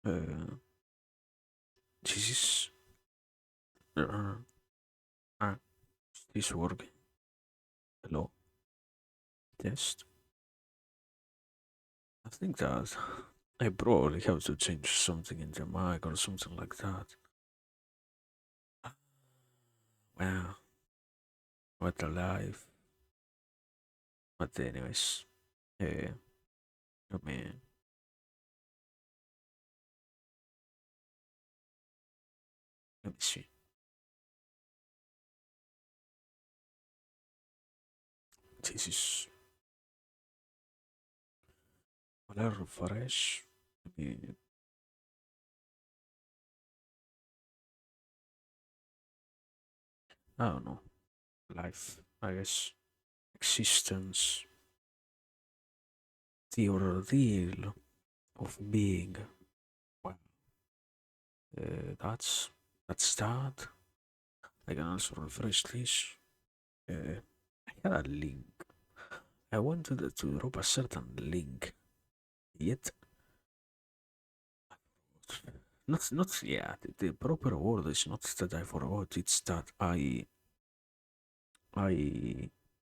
Uh, this is uh, uh, this working? Hello, test. I think that I probably have to change something in the mic or something like that. Wow, what a life. But anyways, yeah, let me see. This is a little fresh. Maybe, I don't know. Life, I guess. Existence. The ordeal of being. Well, that's that. I can also refresh this. I had a link. I wanted to drop a certain link, yet not yeah. The proper word is not that I forgot. It's that I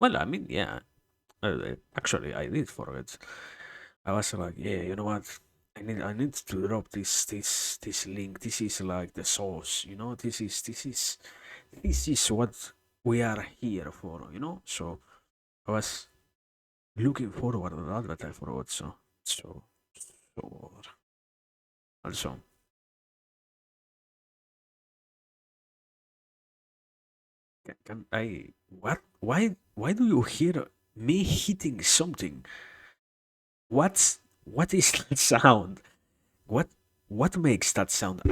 well, I mean, yeah. Actually, I did forget. I was like, yeah, you know what? I need to drop this link. This is like the source, you know. This is what we are here for, you know. So I was looking forward to that, but I forgot. So also, can I? What? Why do you hear me hitting something? What is that sound? What what makes that sound?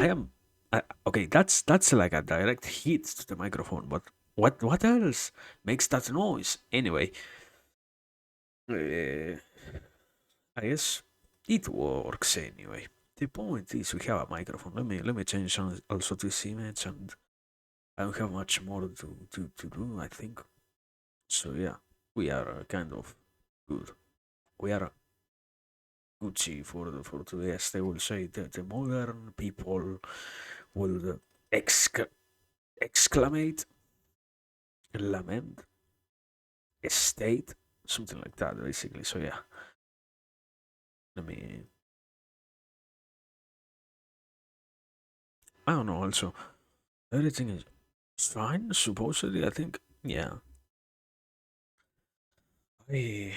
Okay. That's like a direct hit to the microphone. But what else makes that noise? Anyway, uh, I guess it works anyway. The point is we have a microphone. Let me change also this image, and I don't have much more to do. I think so. Yeah, we are kind of good. We are Gucci for today, as they will say. The modern people will exclamate, lament, state, something like that, basically. So yeah, let me. I don't know. Also, everything is fine. Supposedly, I think. Yeah. I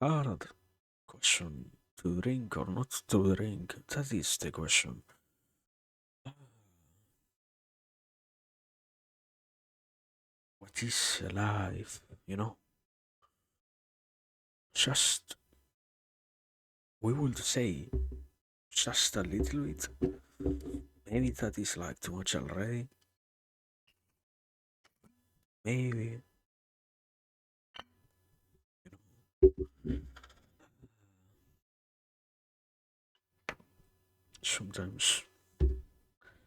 hard question to drink or not to drink. That is the question. What is life? You know, just we would say just a little bit. Maybe that is like too much already. Maybe sometimes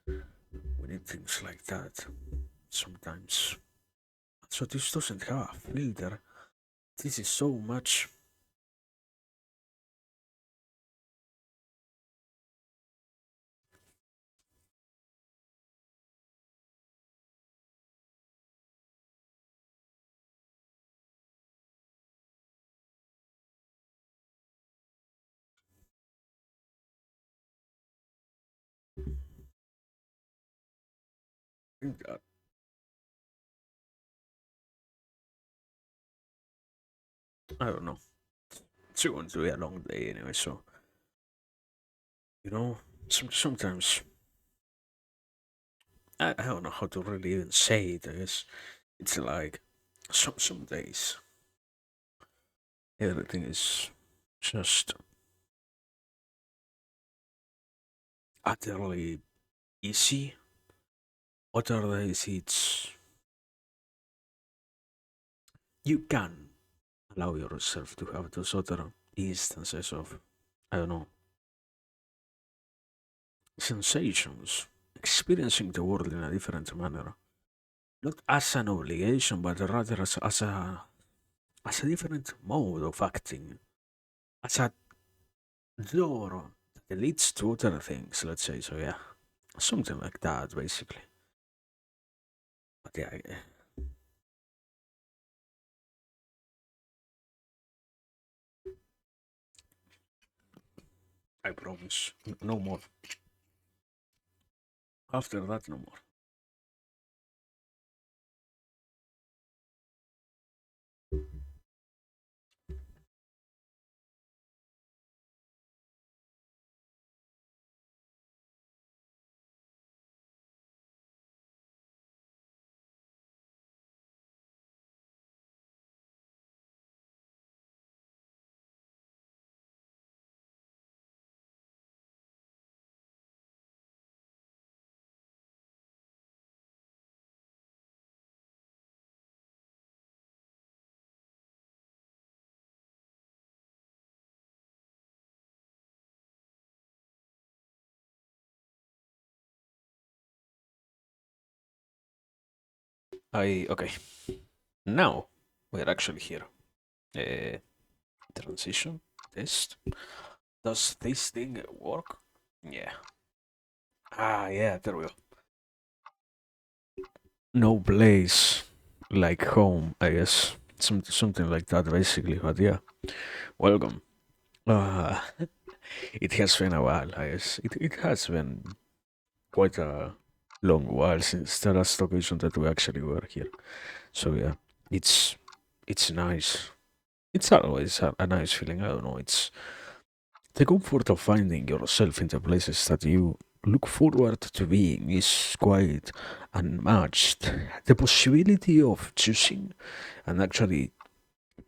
we need things like that. Sometimes. So this doesn't have a filter. This is so much. I don't know. It's going to be a long day anyway. So you know, sometimes I don't know how to really even say it. I guess it's like some days everything is just utterly easy. Other days it's you can allow yourself to have those other instances of I don't know sensations, experiencing the world in a different manner, not as an obligation, but rather as as a different mode of acting, as a door that leads to other things, let's say. So yeah, something like that, basically. But yeah, I promise, no more. After that, no more. Okay. Now we're actually here. Uh, transition test. Does this thing work? Yeah. Ah, yeah. There we go. No place like home, I guess. Something like that, basically. But yeah, welcome. Uh, it has been a while, I guess. It has been quite a long while since the last occasion that we actually were here. So yeah, it's it's nice. It's always a nice feeling. I don't know. It's the comfort of finding yourself in the places that you look forward to being is quite unmatched. The possibility of choosing and actually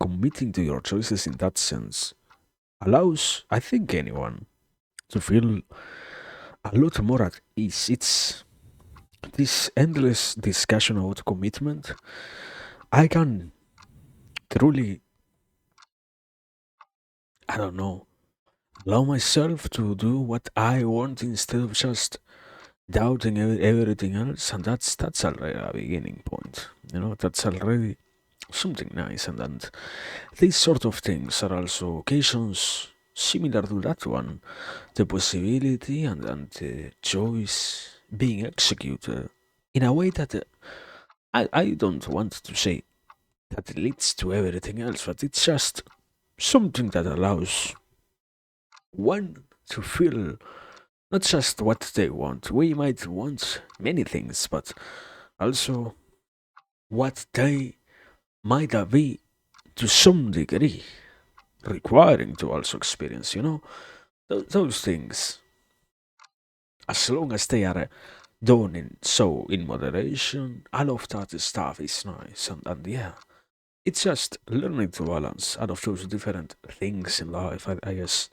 committing to your choices in that sense allows, I think, anyone to feel a lot more at ease. It's this endless discussion about commitment. I can truly, I don't know, allow myself to do what I want instead of just doubting everything else, and that's already a beginning point. You know, that's already something nice, and these sort of things are also occasions similar to that one, the possibility and the choice being executed in a way that I don't want to say that leads to everything else, but it's just something that allows one to feel not just what they want. We might want many things, but also what they might be to some degree requiring to also experience, you know? Those things, as long as they are done in moderation, all of that stuff is nice. And yeah, it's just learning to balance all of those different things in life. I guess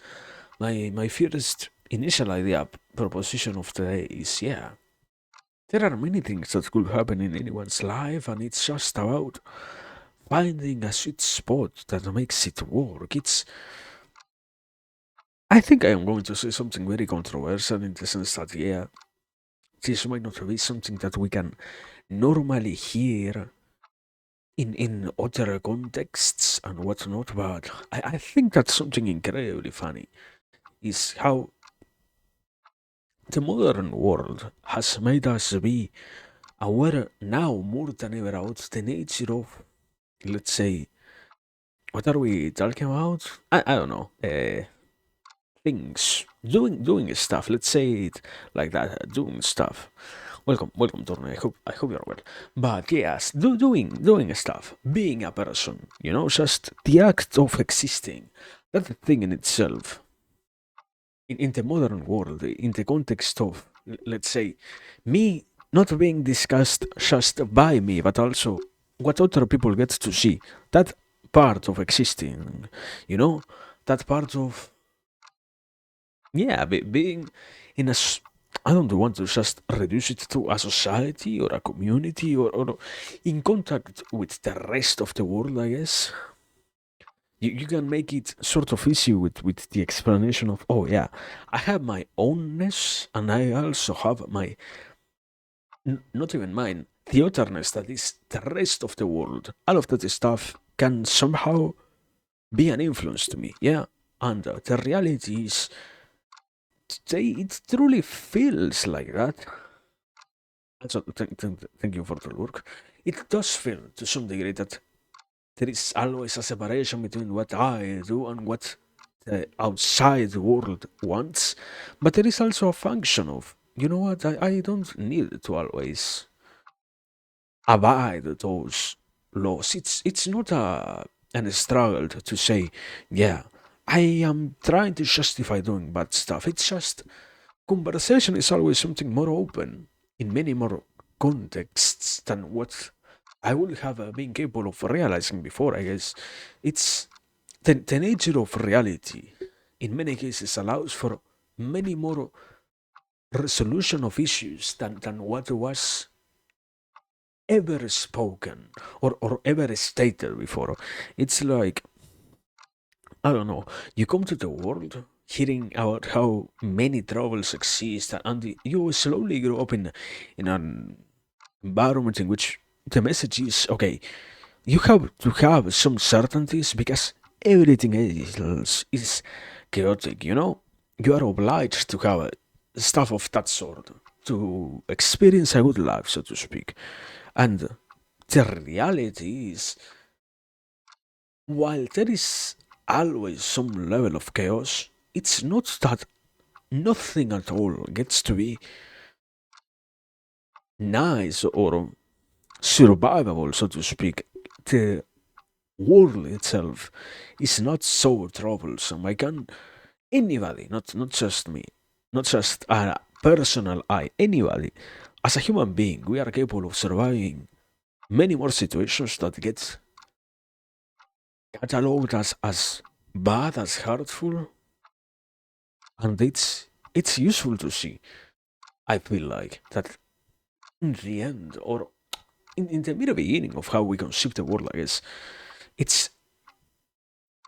my first initial idea proposition of the day is yeah, there are many things that could happen in anyone's life, and it's just about finding a sweet spot that makes it work. I think I am going to say something very controversial in the sense that, yeah, this might not be something that we can normally hear in other contexts and whatnot, but I think that's something incredibly funny is how the modern world has made us be aware now more than ever about the nature of, let's say, what are we talking about? I don't know. Things. Doing stuff. Let's say it like that. Doing stuff. Welcome, Torne. I hope you're well. But yes, doing stuff. Being a person. You know, just the act of existing. That thing in itself. In the modern world, in the context of, let's say, me not being discussed just by me, but also what other people get to see. That part of existing, you know, that part of, yeah, being in a. I don't want to just reduce it to a society or a community or in contact with the rest of the world, I guess. You can make it sort of easy with the explanation of, oh yeah, I have my ownness and I also have my, not even mine, the otherness that is the rest of the world. All of that stuff can somehow be an influence to me. Yeah, and the reality is, it truly feels like that. Also, thank you for the work. It does feel to some degree that there is always a separation between what I do and what the outside world wants, but there is also a function of, you know what, I don't need to always abide those laws. It's not a struggle to say, yeah, I am trying to justify doing bad stuff. It's just conversation is always something more open in many more contexts than what I would have been capable of realizing before. I guess it's the nature of reality in many cases allows for many more resolution of issues than what was ever spoken or ever stated before. It's like, I don't know, you come to the world hearing about how many troubles exist, and you slowly grow up in an environment in which the message is okay, you have to have some certainties because everything else is chaotic, you know? You are obliged to have stuff of that sort to experience a good life, so to speak. And the reality is, while there is always some level of chaos, it's not that nothing at all gets to be nice or survivable, so to speak. The world itself is not so troublesome. I can anybody, not just me, not just a personal I, anybody, as a human being, we are capable of surviving many more situations that get catalogued as bad, as hurtful, and it's useful to see. I feel like that in the end, or in the very beginning of how we conceive the world, I guess, it's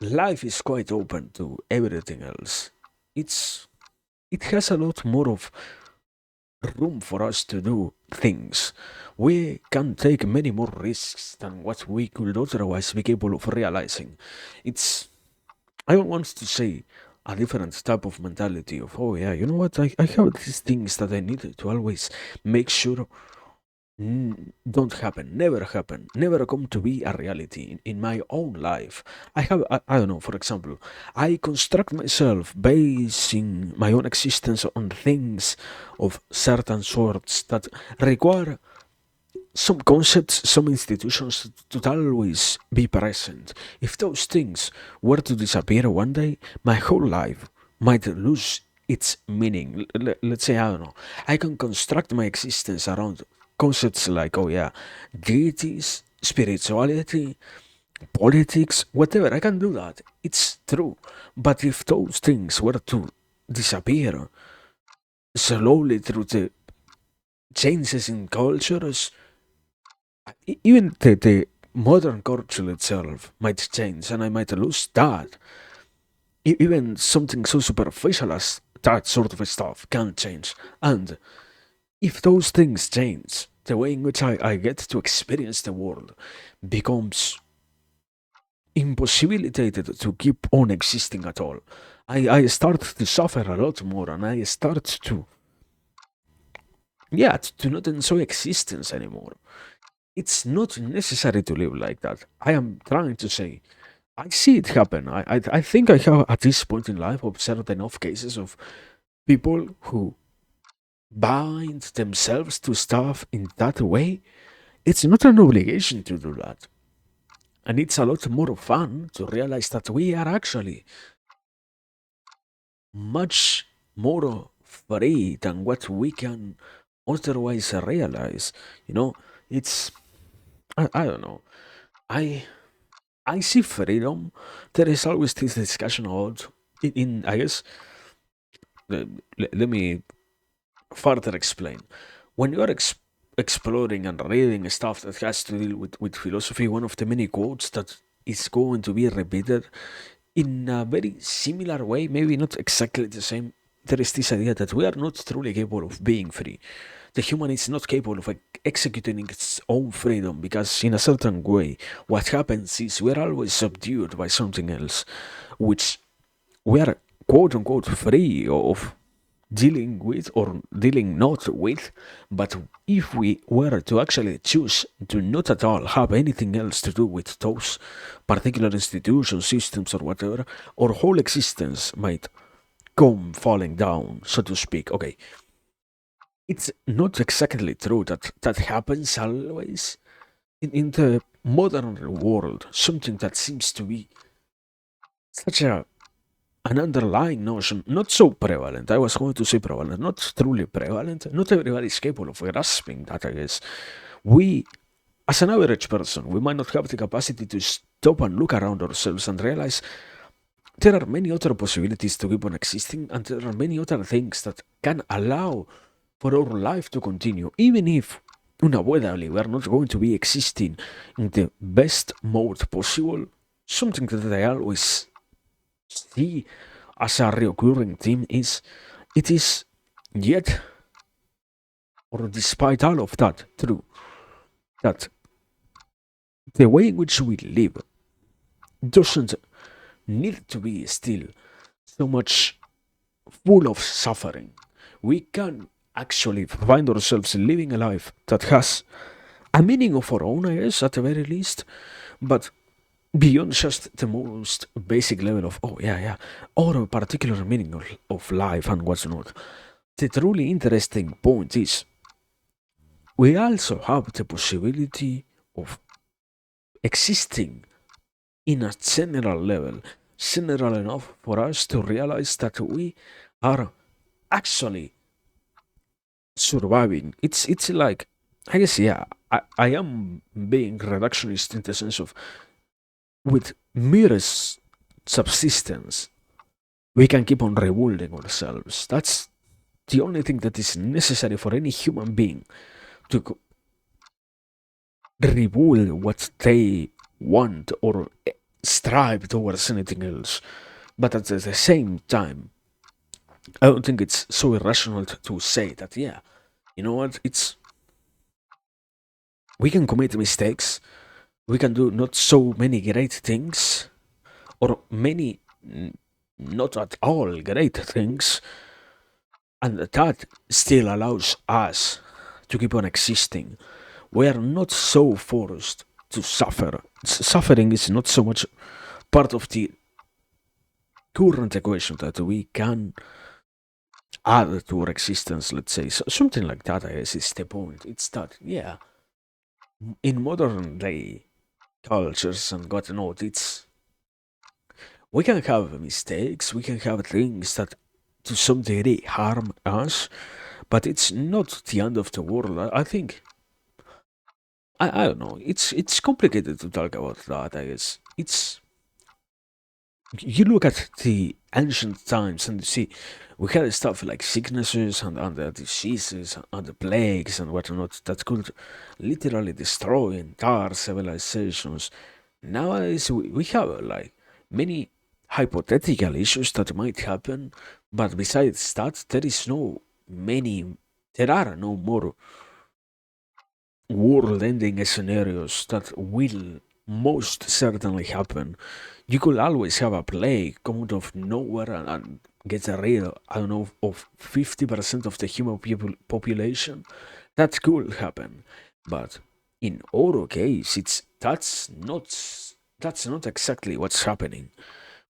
life is quite open to everything else. It's it has a lot more of room for us to do things. We can take many more risks than what we could otherwise be capable of realizing. It's I don't want to say a different type of mentality of, oh yeah, you know what, I have these things that I need to always make sure don't happen, never come to be a reality in my own life. I don't know, for example, I construct myself basing my own existence on things of certain sorts that require some concepts, some institutions to always be present. If those things were to disappear one day, my whole life might lose its meaning. Let's say, I don't know, I can construct my existence around concepts like, oh yeah, deities, spirituality, politics, whatever. I can do that. It's true. But if those things were to disappear slowly through the changes in cultures, even the modern culture itself might change, and I might lose that. Even something so superficial as that sort of stuff can change. And if those things change, the way in which I get to experience the world becomes impossibilitated to keep on existing at all. I start to suffer a lot more, and I start to, yeah, to not enjoy existence anymore. It's not necessary to live like that. I am trying to say, I see it happen. I think I have at this point in life observed enough cases of people who bind themselves to stuff in that way. It's not an obligation to do that. And it's a lot more fun to realize that we are actually much more free than what we can otherwise realize. You know, it's, I don't know. I I see freedom. There is always this discussion about I guess let me further explain. When you are exploring and reading stuff that has to deal with philosophy, one of the many quotes that is going to be repeated in a very similar way, maybe not exactly the same, there is this idea that we are not truly capable of being free. the human is not capable of executing its own freedom because, in a certain way, what happens is we're always subdued by something else, which we are quote unquote free of dealing with or dealing not with. But if we were to actually choose to not at all have anything else to do with those particular institutions, systems, or whatever, our whole existence might come falling down, so to speak. Okay, it's not exactly true that that happens always. In the modern world, something that seems to be such an underlying notion, not so prevalent. I was going to say prevalent, not truly prevalent. Not everybody is capable of grasping that, I guess. We, as an average person, we might not have the capacity to stop and look around ourselves and realize there are many other possibilities to keep on existing, and there are many other things that can allow for our life to continue, even if unavoidably we are not going to be existing in the best mode possible. Something that I always see as a recurring theme is it is yet, or despite all of that, true that the way in which we live doesn't need to be still so much full of suffering. We can actually find ourselves living a life that has a meaning of our own, I guess, at the very least, but beyond just the most basic level of, oh, yeah, yeah, or a particular meaning of life and what's not. The truly interesting point is we also have the possibility of existing in a general level, general enough for us to realize that we are actually surviving. It's like, I guess, yeah, I am being reductionist in the sense of with merest subsistence we can keep on rebuilding ourselves. That's the only thing that is necessary for any human being to rebuild what they want or strive towards anything else. But at the same time, I don't think it's so irrational to say that, yeah, you know what, it's we can commit mistakes, we can do not so many great things, or many not at all great things, and that still allows us to keep on existing. We are not so forced to suffer. Suffering is not so much part of the current equation that we can add to our existence, let's say. So something like that, I guess, is the point. It's that, yeah, in modern day cultures and whatnot, it's we can have mistakes, we can have things that to some degree harm us, but it's not the end of the world. I think I don't know. It's complicated to talk about that. I guess it's you look at the ancient times and you see we had stuff like sicknesses and the diseases and the plagues and whatnot that could literally destroy entire civilizations. Nowadays we have like many hypothetical issues that might happen, but besides that, there are no more world-ending scenarios that will most certainly happen. You could always have a plague come out of nowhere and get rid, I don't know, of 50% of the human population. That could happen, but in our case, that's not exactly what's happening.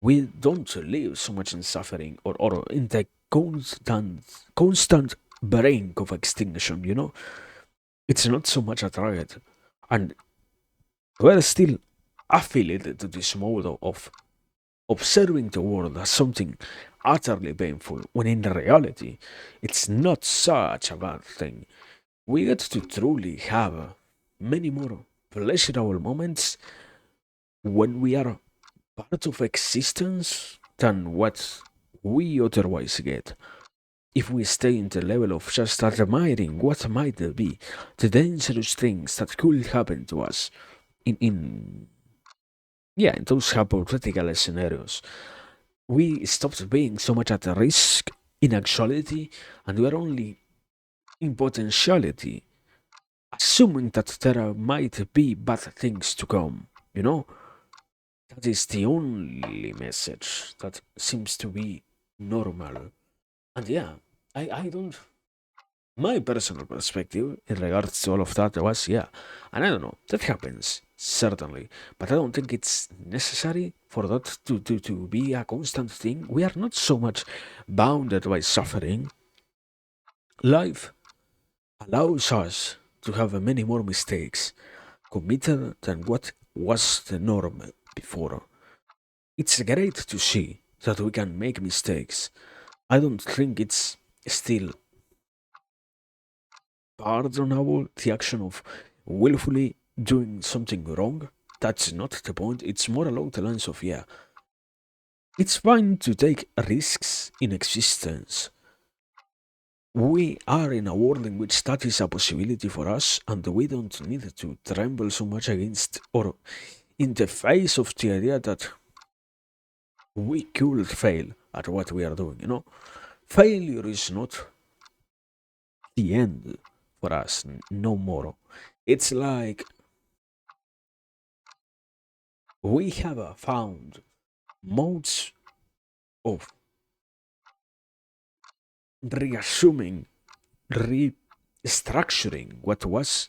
We don't live so much in suffering or in the constant brink of extinction. It's not so much a threat, and we're still affiliated to this mode of observing the world as something utterly painful, when in reality, it's not such a bad thing. We get to truly have many more pleasurable moments when we are part of existence than what we otherwise get. If we stay in the level of just admiring what might be the dangerous things that could happen to us in yeah, in those hypothetical scenarios, we stopped being so much at risk in actuality, and we are only in potentiality, assuming that there might be bad things to come, you know? That is the only message that seems to be normal. And yeah, I don't. My personal perspective in regards to all of that was, yeah, and I don't know, that happens, certainly, but I don't think it's necessary for that to be a constant thing. We are not so much bounded by suffering. Life allows us to have many more mistakes committed than what was the norm before. It's great to see that we can make mistakes. I don't think it's still pardonable the action of willfully doing something wrong. That's not the point. It's more along the lines of, yeah, it's fine to take risks in existence. We are in a world in which that is a possibility for us, and we don't need to tremble so much against or in the face of the idea that we could fail at what we are doing. Failure is not the end for us, no more. It's like we have found modes of reassuming, restructuring what was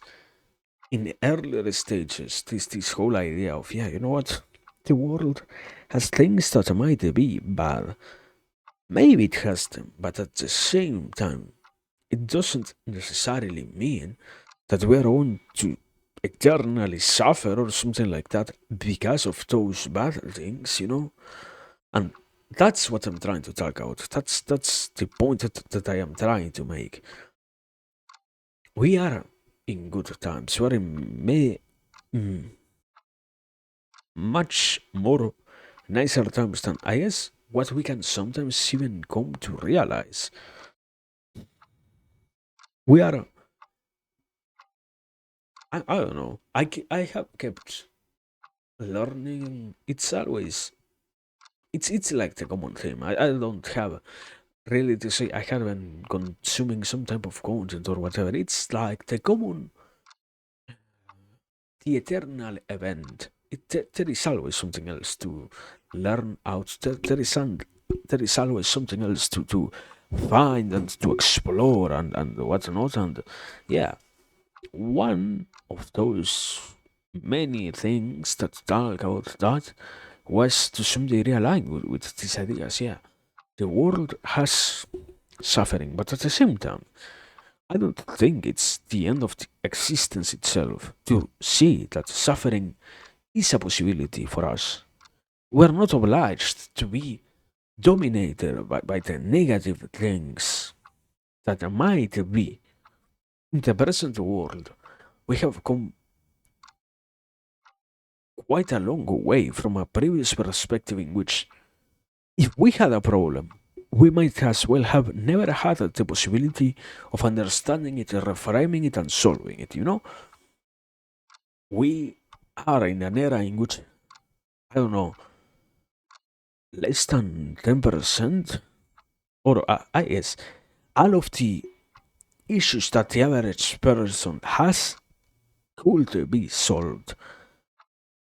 in earlier stages. This whole idea of, yeah, you know what, the world has things that might be bad. Maybe it has them, but at the same time, it doesn't necessarily mean that we are going to eternally suffer or something like that because of those bad things. And that's what I'm trying to talk about. That's the point that I am trying to make. We are in good times. We are in mm, much more nicer times than I guess what we can sometimes even come to realize. We are. I don't know. I have kept learning. It's like the common theme. I don't have really to say I have been consuming some type of content or whatever. It's like the eternal event. There is always something else to learn out. There is always something else to find and to explore and whatnot. And yeah, one of those many things that talk about that was to some degree aligned with these ideas. Yeah, the world has suffering, but at the same time, I don't think it's the end of the existence itself to see that suffering is a possibility for us. We're not obliged to be dominated by the negative things that there might be in the present world. We have come quite a long way from a previous perspective in which if we had a problem, we might as well have never had the possibility of understanding it, reframing it, and solving it. We are in an era in which, I don't know, less than 10%, or I guess, all of the issues that the average person has could be solved.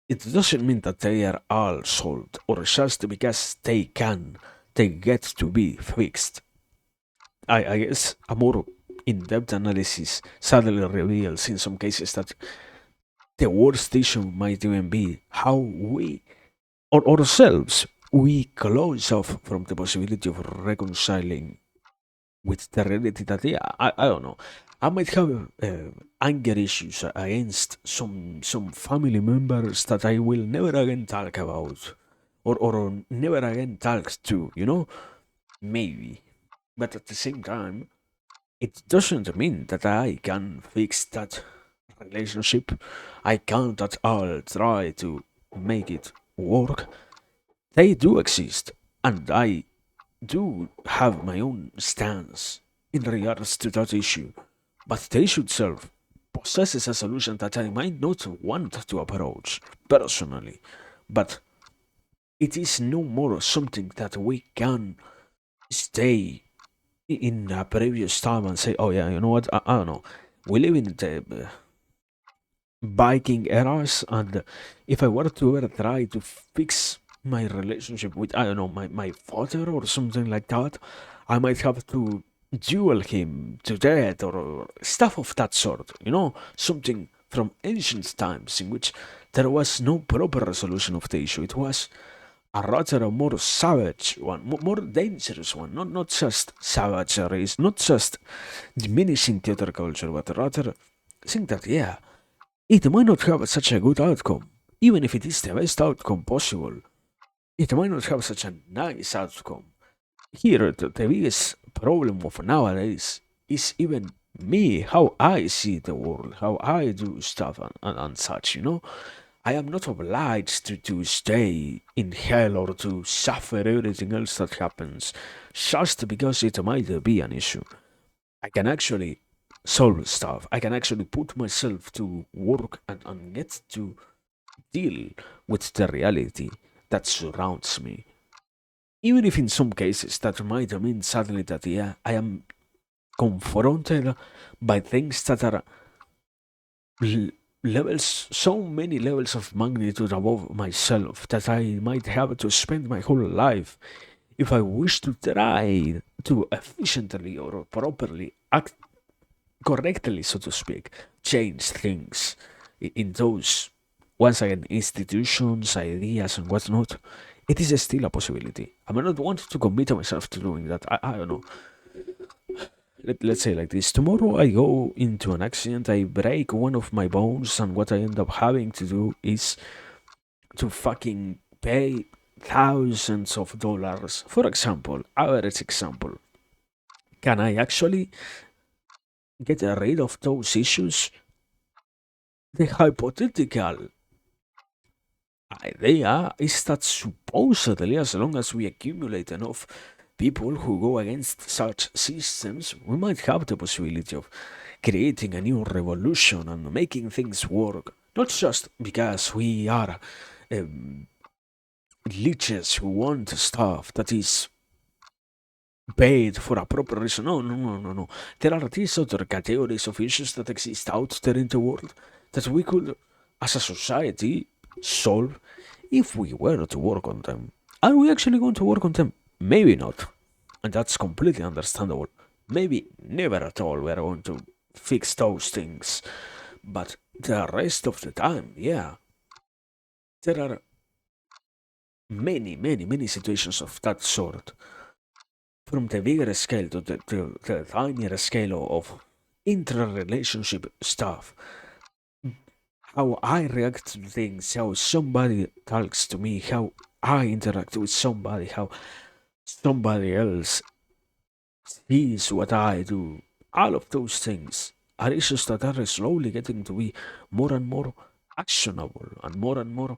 It doesn't mean that they are all solved, or just because they get to be fixed. I guess a more in-depth analysis sadly reveals in some cases that the worst issue might even be how we, or ourselves, we close off from the possibility of reconciling with the reality that, yeah, I don't know. I might have anger issues against some family members that I will never again talk about, or never again talk to. Maybe, but at the same time, it doesn't mean that I can fix that relationship. I can't at all try to make it work. They do exist, and I do have my own stance in regards to that issue. But the issue itself possesses a solution that I might not want to approach personally. But it is no more something that we can stay in a previous time and say, oh yeah, you know what? I don't know. We live in the biking eras, and if I were to ever try to fix my relationship with, I don't know, my father or something like that, I might have to duel him to death, or stuff of that sort, something from ancient times in which there was no proper resolution of the issue. It was a rather a more savage one, more dangerous one, not just savagery, not just diminishing the other culture, but rather think that, yeah, it might not have such a good outcome. Even if it is the best outcome possible, it might not have such a nice outcome. Here, the biggest problem of nowadays is even me, how I see the world, how I do stuff, and such. I am not obliged to stay in hell or to suffer everything else that happens just because it might be an issue. I can actually solve stuff. I can actually put myself to work and get to deal with the reality that surrounds me. Even if in some cases that might mean suddenly that, yeah, I am confronted by things that are l- levels, so many levels of magnitude above myself, that I might have to spend my whole life, if I wish to try to efficiently or properly act correctly, so to speak, change things in those, once again, institutions, ideas, and whatnot. It is still a possibility. I might not want to commit myself to doing that. I don't know. Let's say like this. Tomorrow I go into an accident, I break one of my bones, and what I end up having to do is to fucking pay thousands of dollars. For example, average example. Can I actually get rid of those issues? The hypothetical idea is that supposedly, as long as we accumulate enough people who go against such systems, we might have the possibility of creating a new revolution and making things work. Not just because we are um, leeches who want stuff that is paid for a proper reason. No, no, no, no, no. There are these other categories of issues that exist out there in the world that we could, as a society, solve if we were to work on them. Are we actually going to work on them? Maybe not. And that's completely understandable. Maybe never at all we're going to fix those things. But the rest of the time, yeah, there are many, many, many situations of that sort. From the bigger scale to the tinier scale of interrelationship stuff. How I react to things, how somebody talks to me, how I interact with somebody, how somebody else sees what I do. All of those things are issues that are slowly getting to be more and more actionable and more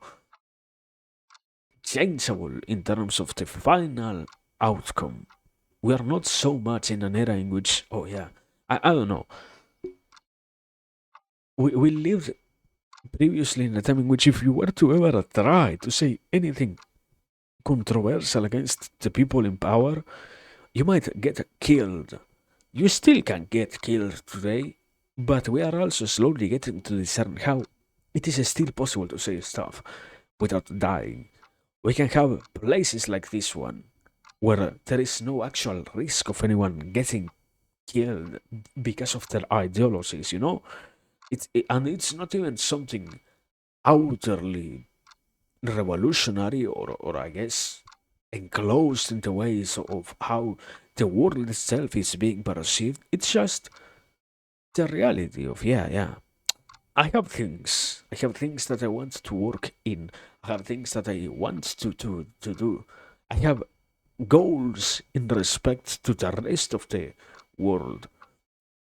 changeable in terms of the final outcome. We are not so much in an era in which, oh yeah, I don't know. We lived previously in a time in which if you were to ever try to say anything controversial against the people in power, you might get killed. You still can get killed today, but we are also slowly getting to discern how it is still possible to say stuff without dying. We can have places like this one where there is no actual risk of anyone getting killed because of their ideologies. And it's not even something outerly revolutionary or I guess enclosed in the ways of how the world itself is being perceived. It's just the reality of, yeah, yeah. I have things that I want to work in. I have things that I want to do. I have goals in respect to the rest of the world.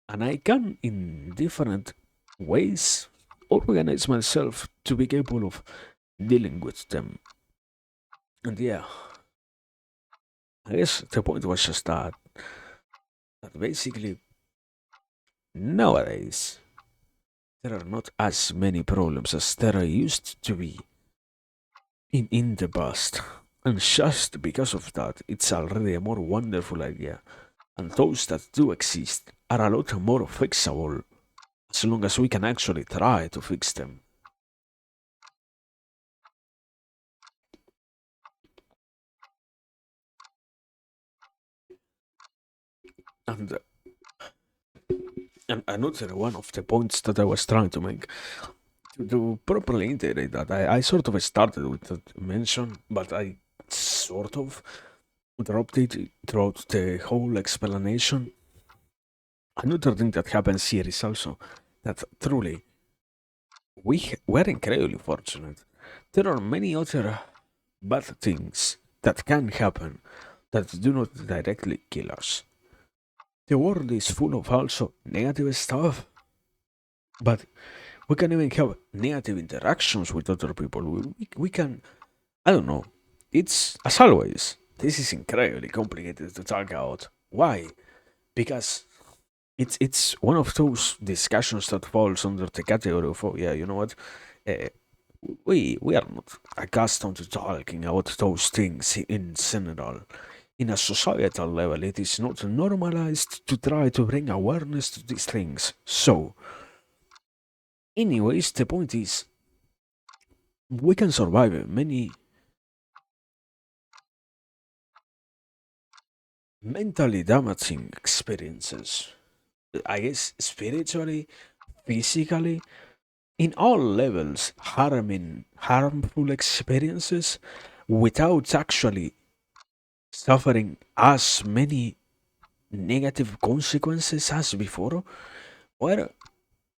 And I can, in different ways, organize myself to be capable of dealing with them. And yeah, I guess the point was just that basically nowadays there are not as many problems as there used to be in the past. And just because of that, it's already a more wonderful idea And those that do exist are a lot more fixable as long as we can actually try to fix them. And, and another one of the points that I was trying to make, to properly integrate that, I sort of started with that mention, but I sort of dropped it throughout the whole explanation. Another thing that happens here is also that truly we're incredibly fortunate. There are many other bad things that can happen that do not directly kill us. The world is full of also negative stuff, but we can even have negative interactions with other people. We can, I don't know, it's as always, this is incredibly complicated to talk about. Why? Because it's one of those discussions that falls under the category of, oh yeah, you know what, uh, we are not accustomed to talking about those things in general. In a societal level, it is not normalized to try to bring awareness to these things. So, anyways, the point is, we can survive many mentally damaging experiences. I guess spiritually, physically, in all levels, harmful experiences without actually suffering as many negative consequences as before. Well,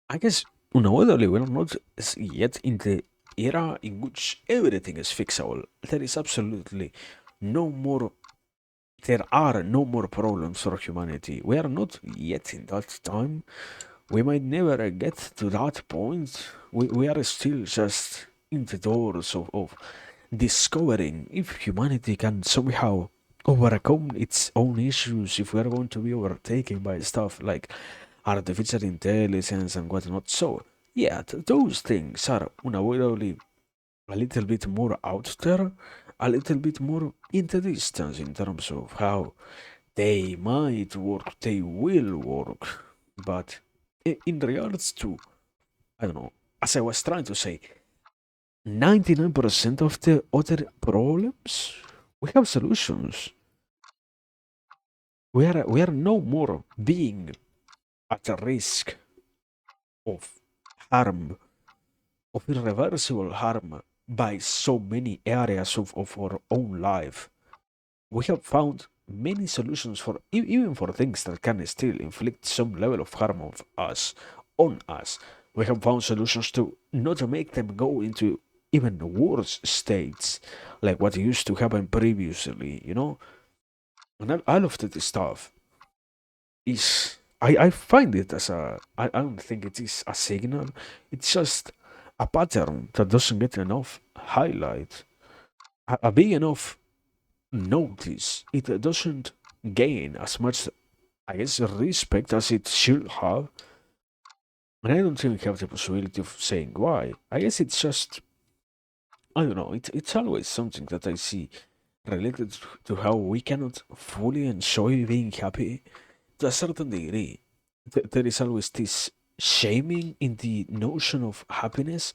I guess unavoidably we're not yet in the era in which everything is fixable. There is absolutely no more, there are no more problems for humanity. We are not yet in that time. We might never get to that point. We are still just in the doors of discovering if humanity can somehow overcome its own issues, if we are going to be overtaken by stuff like artificial intelligence and whatnot. So, yeah, those things are unavoidably a little bit more out there, a little bit more in the distance in terms of how they might work, they will work. But in regards to, I don't know, as I was trying to say, 99% of the other problems, we have solutions. We are no more being at a risk of harm, of irreversible harm by so many areas of our own life. We have found many solutions for even for things that can still inflict some level of harm of us on us. We have found solutions to not make them go into even worse states like what used to happen previously, And all of that stuff is I find it as I don't think it is a signal. It's just a pattern that doesn't get enough highlight, a big enough notice. It doesn't gain as much, I guess, respect as it should have. And I don't even have the possibility of saying why. I guess it's just, I don't know, it's always something that I see related to how we cannot fully enjoy being happy to a certain degree. There is always this shaming in the notion of happiness.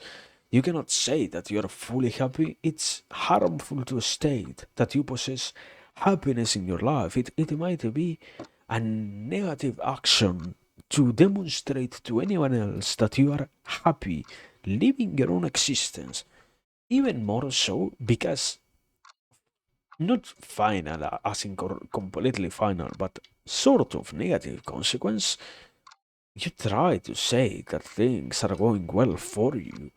You cannot say that you are fully happy. It's harmful to state that you possess happiness in your life. It might be a negative action to demonstrate to anyone else that you are happy living your own existence. Even more so because not final, as in completely final, but sort of negative consequence. You try to say that things are going well for you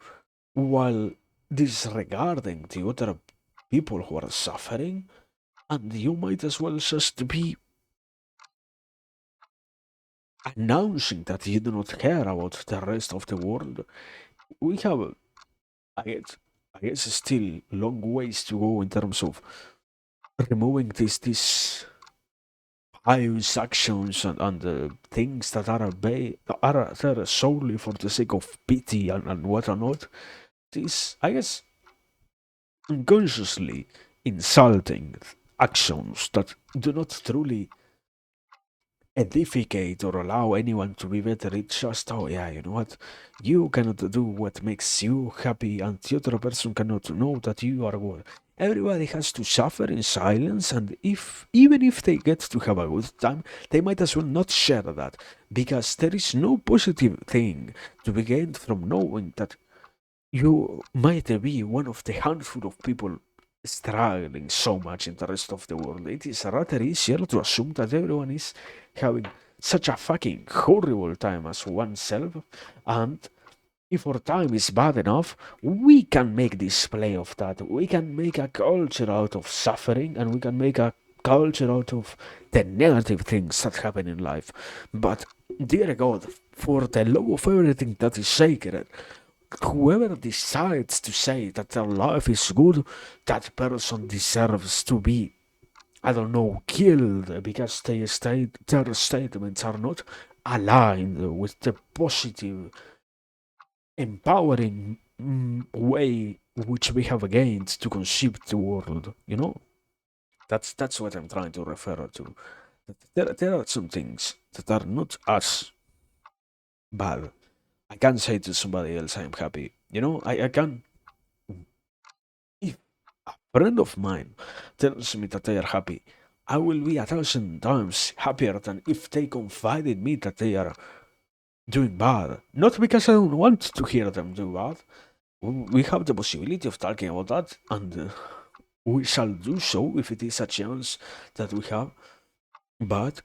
while disregarding the other people who are suffering, and you might as well just be announcing that you do not care about the rest of the world. We have, I guess, I guess, still long ways to go in terms of removing these pious actions and things that are there solely for the sake of pity and whatnot. These, I guess, unconsciously insulting actions that do not truly edificate or allow anyone to be better. It's just, oh yeah, you know what? You cannot do what makes you happy, and the other person cannot know that you are good. Everybody has to suffer in silence, and if even if they get to have a good time, they might as well not share that, because there is no positive thing to be gained from knowing that you might be one of the handful of people struggling so much in the rest of the world. It is rather easier to assume that everyone is having such a fucking horrible time as oneself, and if our time is bad enough, we can make display of that. We can make a culture out of suffering, and we can make a culture out of the negative things that happen in life. But, dear God, for the love of everything that is sacred, whoever decides to say that their life is good, that person deserves to be, I don't know, killed because their statements are not aligned with the positive, empowering way which we have gained to conceive the world. You know, that's what I'm trying to refer to. There are some things that are not as bad. I can't say to somebody else I'm happy. You know, I can. If a friend of mine tells me that they are happy, I will be 1,000 times happier than if they confide in me that they are doing bad. Not because I don't want to hear them do bad. We have the possibility of talking about that, and we shall do so if it is a chance that we have. But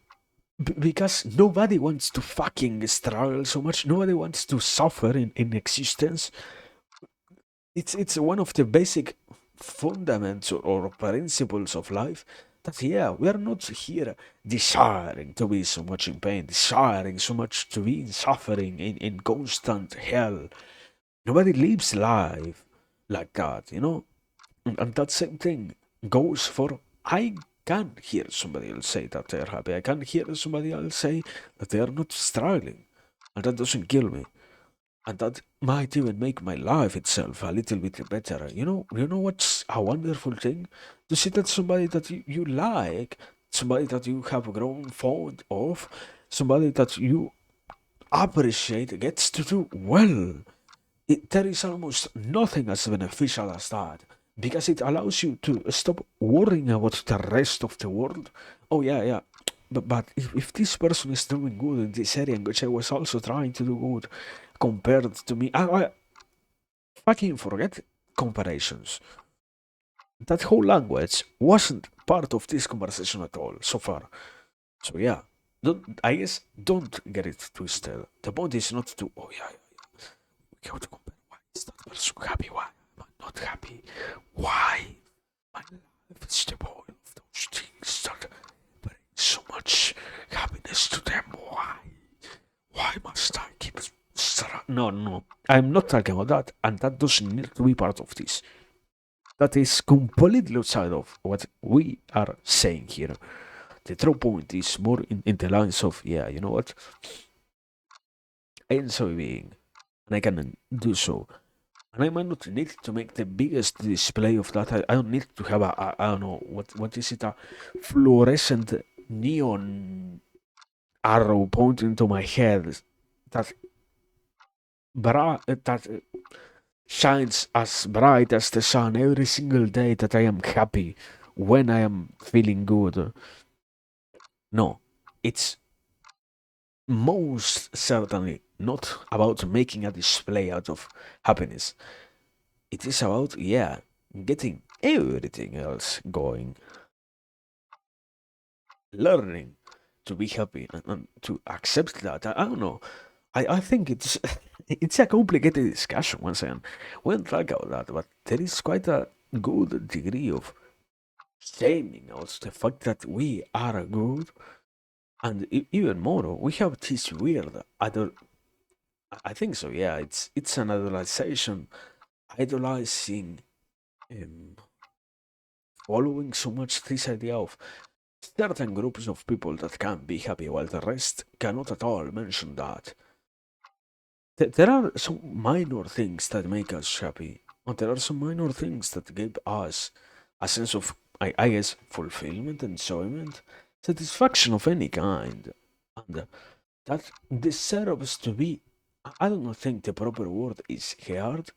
because nobody wants to fucking struggle so much, nobody wants to suffer in existence. It's one of the basic fundaments or principles of life that, yeah, we are not here desiring to be so much in pain, desiring so much to be in suffering, in constant hell. Nobody lives life like that, you know? And that same thing goes for, I can hear somebody else say that they're happy. I can hear somebody else say that they are not struggling. And that doesn't kill me. And that might even make my life itself a little bit better. You know what's a wonderful thing? To see that somebody that you like, somebody that you have grown fond of, somebody that you appreciate gets to do well. There is almost nothing as beneficial as that, because it allows you to stop worrying about the rest of the world. Oh yeah, yeah. But if this person is doing good in this area in which I was also trying to do good compared to me, I fucking forget comparations. That whole language wasn't part of this conversation at all so far. So yeah, I guess don't get it twisted. The point is not to, oh yeah, we have to compare. Why is that person happy? Why am I not happy? Why? My life is devoid of those things that bring so much happiness to them. Why? Why must I keep No, no. I'm not talking about that, and that doesn't need to be part of this. That is completely outside of what we are saying here. The true point is more in the lines of, yeah, you know what? I enjoy being, and I can do so. And I might not need to make the biggest display of that. I don't need to have I don't know, what is it, a fluorescent neon arrow pointing to my head that that shines as bright as the sun every single day that I am happy when I am feeling good. No, it's most certainly not about making a display out of happiness. It is about, yeah, getting everything else going, learning to be happy and to accept that. I don't know. I think it's it's a complicated discussion once again. We don't talk about that, but there is quite a good degree of shaming also the fact that we are good, and even more, we have this weird I think so. Yeah, it's an idolization, idolizing, um, following so much this idea of certain groups of people that can be happy while the rest cannot at all mention that. There are some minor things that make us happy, and there are some minor things that give us a sense of, I guess, fulfillment, enjoyment, satisfaction of any kind. And that deserves to be. I don't think the proper word is heard.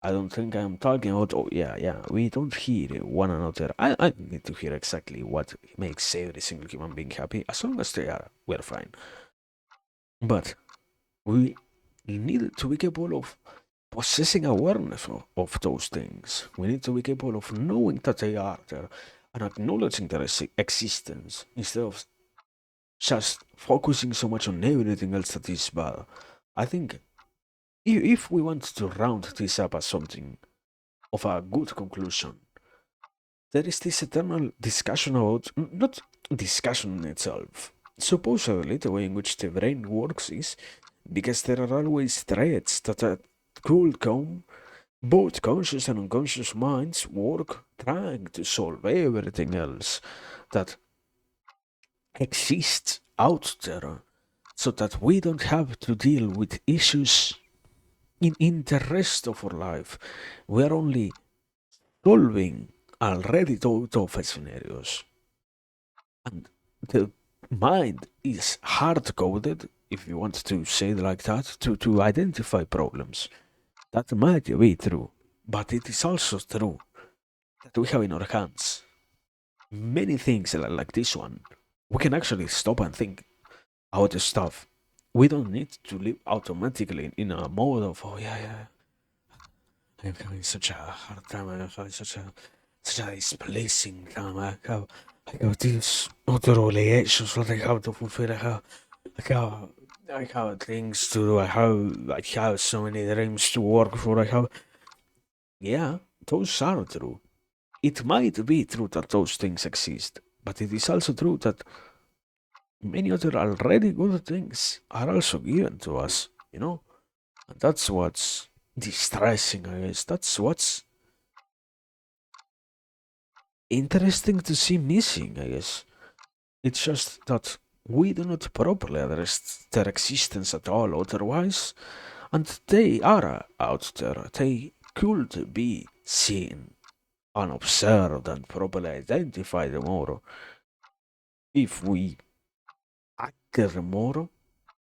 I don't think I'm talking about, oh, yeah, yeah, we don't hear one another. I need to hear exactly what makes every single human being happy. As long as they are, we're fine. But we need to be capable of possessing awareness of those things. We need to be capable of knowing that they are there and acknowledging their existence instead of just focusing so much on everything else that is bad. I think if we want to round this up as something of a good conclusion, there is this eternal discussion about, not discussion in itself. Supposedly, the way in which the brain works is because there are always threads that could come. Both conscious and unconscious minds work trying to solve everything else that exists out there so that we don't have to deal with issues in the rest of our life. We are only solving already thought of scenarios. And the mind is hard coded, if you want to say it like that, to identify problems. That might be true, but it is also true that we have in our hands many things like this one. We can actually stop and think about the stuff. We don't need to live automatically in a mode of, oh, yeah, yeah, I'm having such a hard time, I'm having such a displacing time, I have these other obligations that I have to fulfill, I have, I have things to do, I have so many dreams to work for, yeah, those are true. It might be true that those things exist, but it is also true that many other already good things are also given to us, you know? And that's what's distressing, I guess. That's what's interesting to see missing, I guess. It's just that we do not properly address their existence at all otherwise, and they are out there. They could be seen and observed and properly identified more if we acted more,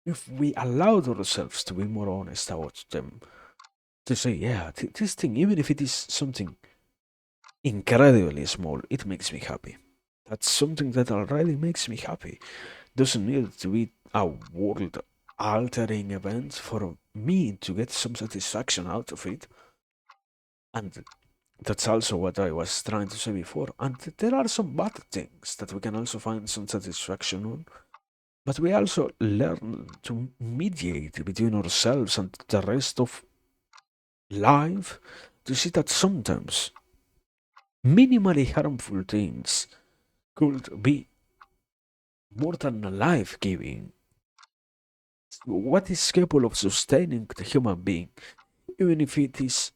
if we allowed ourselves to be more honest about them. To say, yeah, this thing, even if it is something incredibly small, it makes me happy. That's something that already makes me happy. Doesn't need to be a world altering event for me to get some satisfaction out of it. And that's also what I was trying to say before. And there are some bad things that we can also find some satisfaction on. But we also learn to mediate between ourselves and the rest of life to see that sometimes minimally harmful things could be more than life giving. What is capable of sustaining the human being, even if it is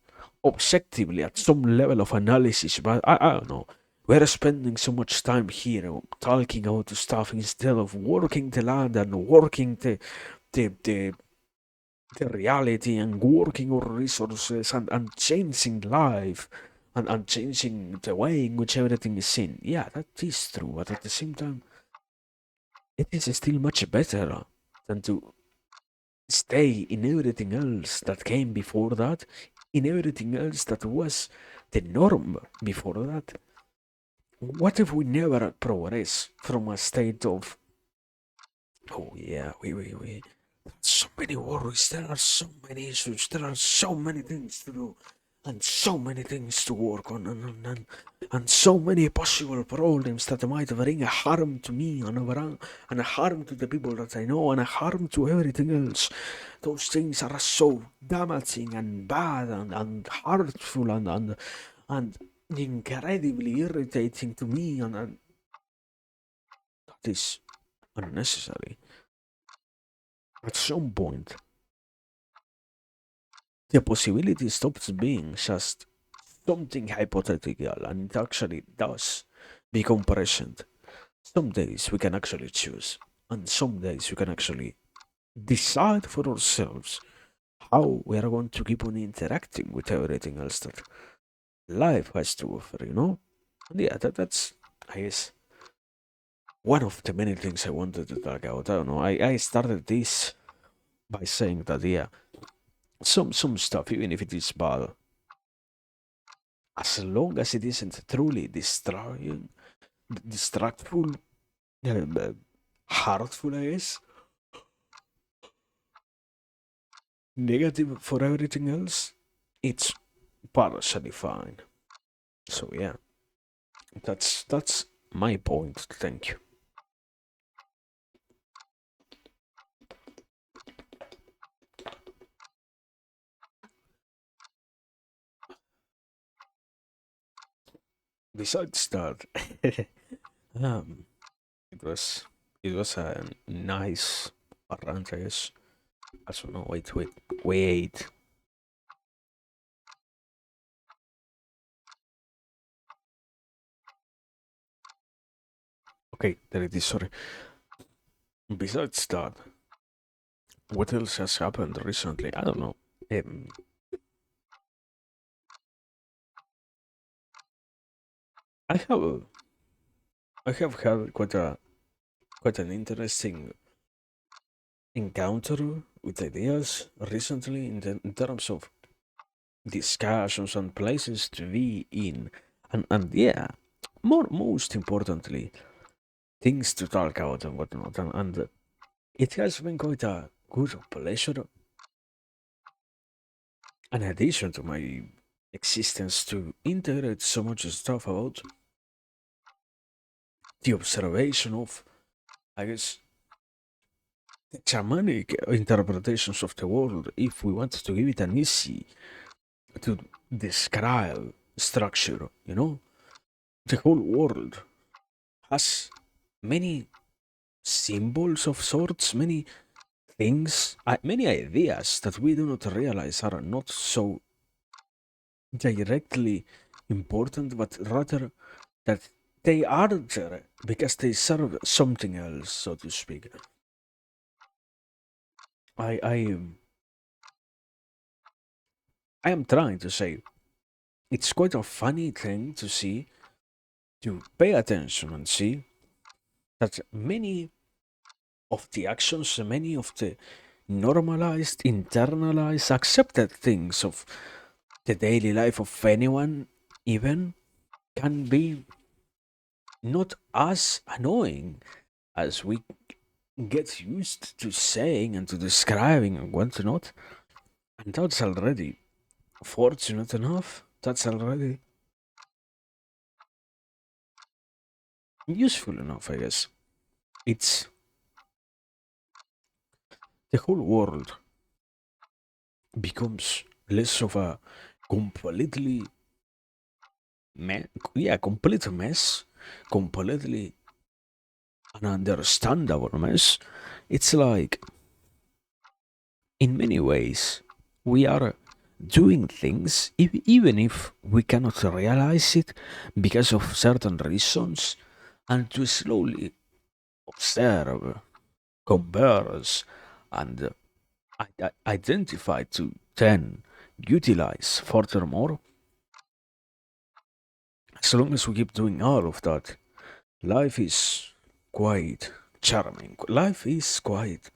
objectively at some level of analysis? But I don't know. We're spending so much time here talking about the stuff instead of working the land and working the, the, the reality and working our resources and changing life and changing the way in which everything is seen. Yeah, that is true, but at the same time, it is still much better than to stay in everything else that came before that, in everything else that was the norm before that. What if we never progress from a state of, oh yeah, we so many worries, there are so many issues, there are so many things to do, and so many things to work on, and so many possible problems that might bring a harm to me and a harm to the people that I know and a harm to everything else. Those things are so damaging and bad and hurtful and incredibly irritating to me, and that is unnecessary. At some point, the possibility stops being just something hypothetical and it actually does become present. Some days we can actually choose, and some days we can actually decide for ourselves how we are going to keep on interacting with everything else that life has to offer, you know? And yeah, that's, I guess, one of the many things I wanted to talk about. I don't know. I started this by saying that yeah, some stuff, even if it is bad, as long as it isn't truly destroying, distractful, uh, hurtful, I guess, negative for everything else, it's partially fine. So yeah, that's my point. Thank you. Besides that, um, it was it was a nice rant, I guess. I don't know. Wait. Okay, there it is. Sorry. Besides that, what else has happened recently? I don't know. Um, I have I have had quite an interesting encounter with ideas recently in terms of discussions and places to be in, and yeah, most importantly, things to talk about and whatnot, and it has been quite a good pleasure, an addition to my existence to integrate so much stuff about the observation of, I guess, shamanic interpretations of the world, if we want to give it an easy to describe structure, the whole world has many symbols of sorts, many things, many ideas that we do not realize are not so directly important, but rather that they are there because they serve something else, so to speak. I I am I am trying to say it's quite a funny thing to see, to pay attention and see that many of the actions, many of the normalized, internalized, accepted things of the daily life of anyone, even, can be not as annoying as we get used to saying and to describing and whatnot. And that's already fortunate enough. That's already useful enough, I guess. It's the whole world becomes less of a completely complete mess, completely an understandable mess. It's like, in many ways, we are doing things even if we cannot realize it because of certain reasons, and to slowly observe, converse, and identify to then utilize furthermore. As long as we keep doing all of that, life is quite charming. Life is quite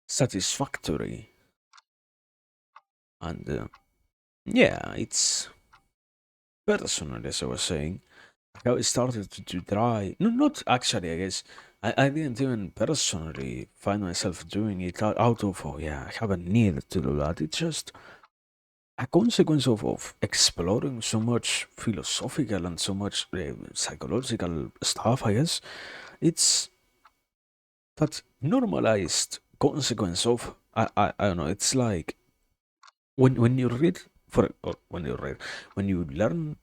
satisfactory. And yeah, it's personally, as I was saying, how I started to try. No, not actually, I guess. I didn't even personally find myself doing it out of, oh yeah, I have a need to do that. It's just a consequence of exploring so much philosophical and so much psychological stuff, I guess. It's that normalized consequence of, I don't know, it's like when you read, or when you read, when you learn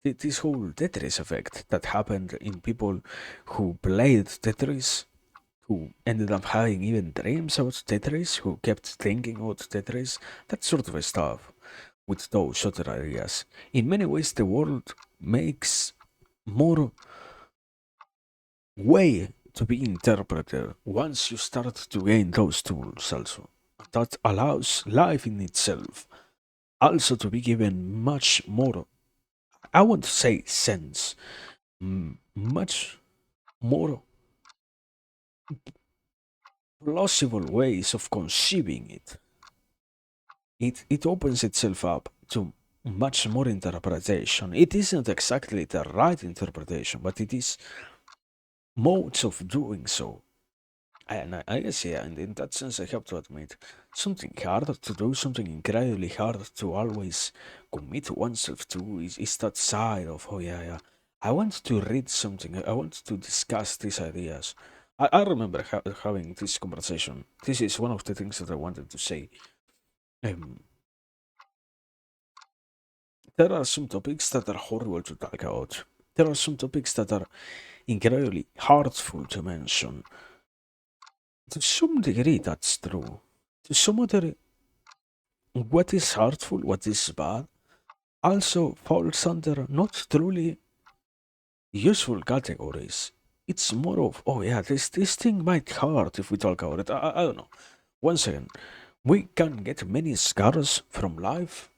this whole Tetris effect that happened in people who played Tetris, who ended up having even dreams about Tetris, who kept thinking about Tetris, that sort of stuff with those other ideas. In many ways, the world makes more way to be interpreted once you start to gain those tools also. That allows life in itself also to be given much more, I want to say sense, much more plausible ways of conceiving it, it opens itself up to much more interpretation. It isn't exactly the right interpretation, but it is modes of doing so. And I guess, yeah, and in that sense, I have to admit, something harder to do, something incredibly hard to always commit oneself to is that side of, oh, yeah, yeah. I want to read something, I want to discuss these ideas. I remember having this conversation. This is one of the things that I wanted to say. Um, there are some topics that are horrible to talk about. There are some topics that are incredibly hurtful to mention. To some degree, that's true. To some other, what is hurtful, what is bad, also falls under not truly useful categories. It's more of, oh yeah, this thing might hurt if we talk about it. I don't know. Once again, we can get many scars from life.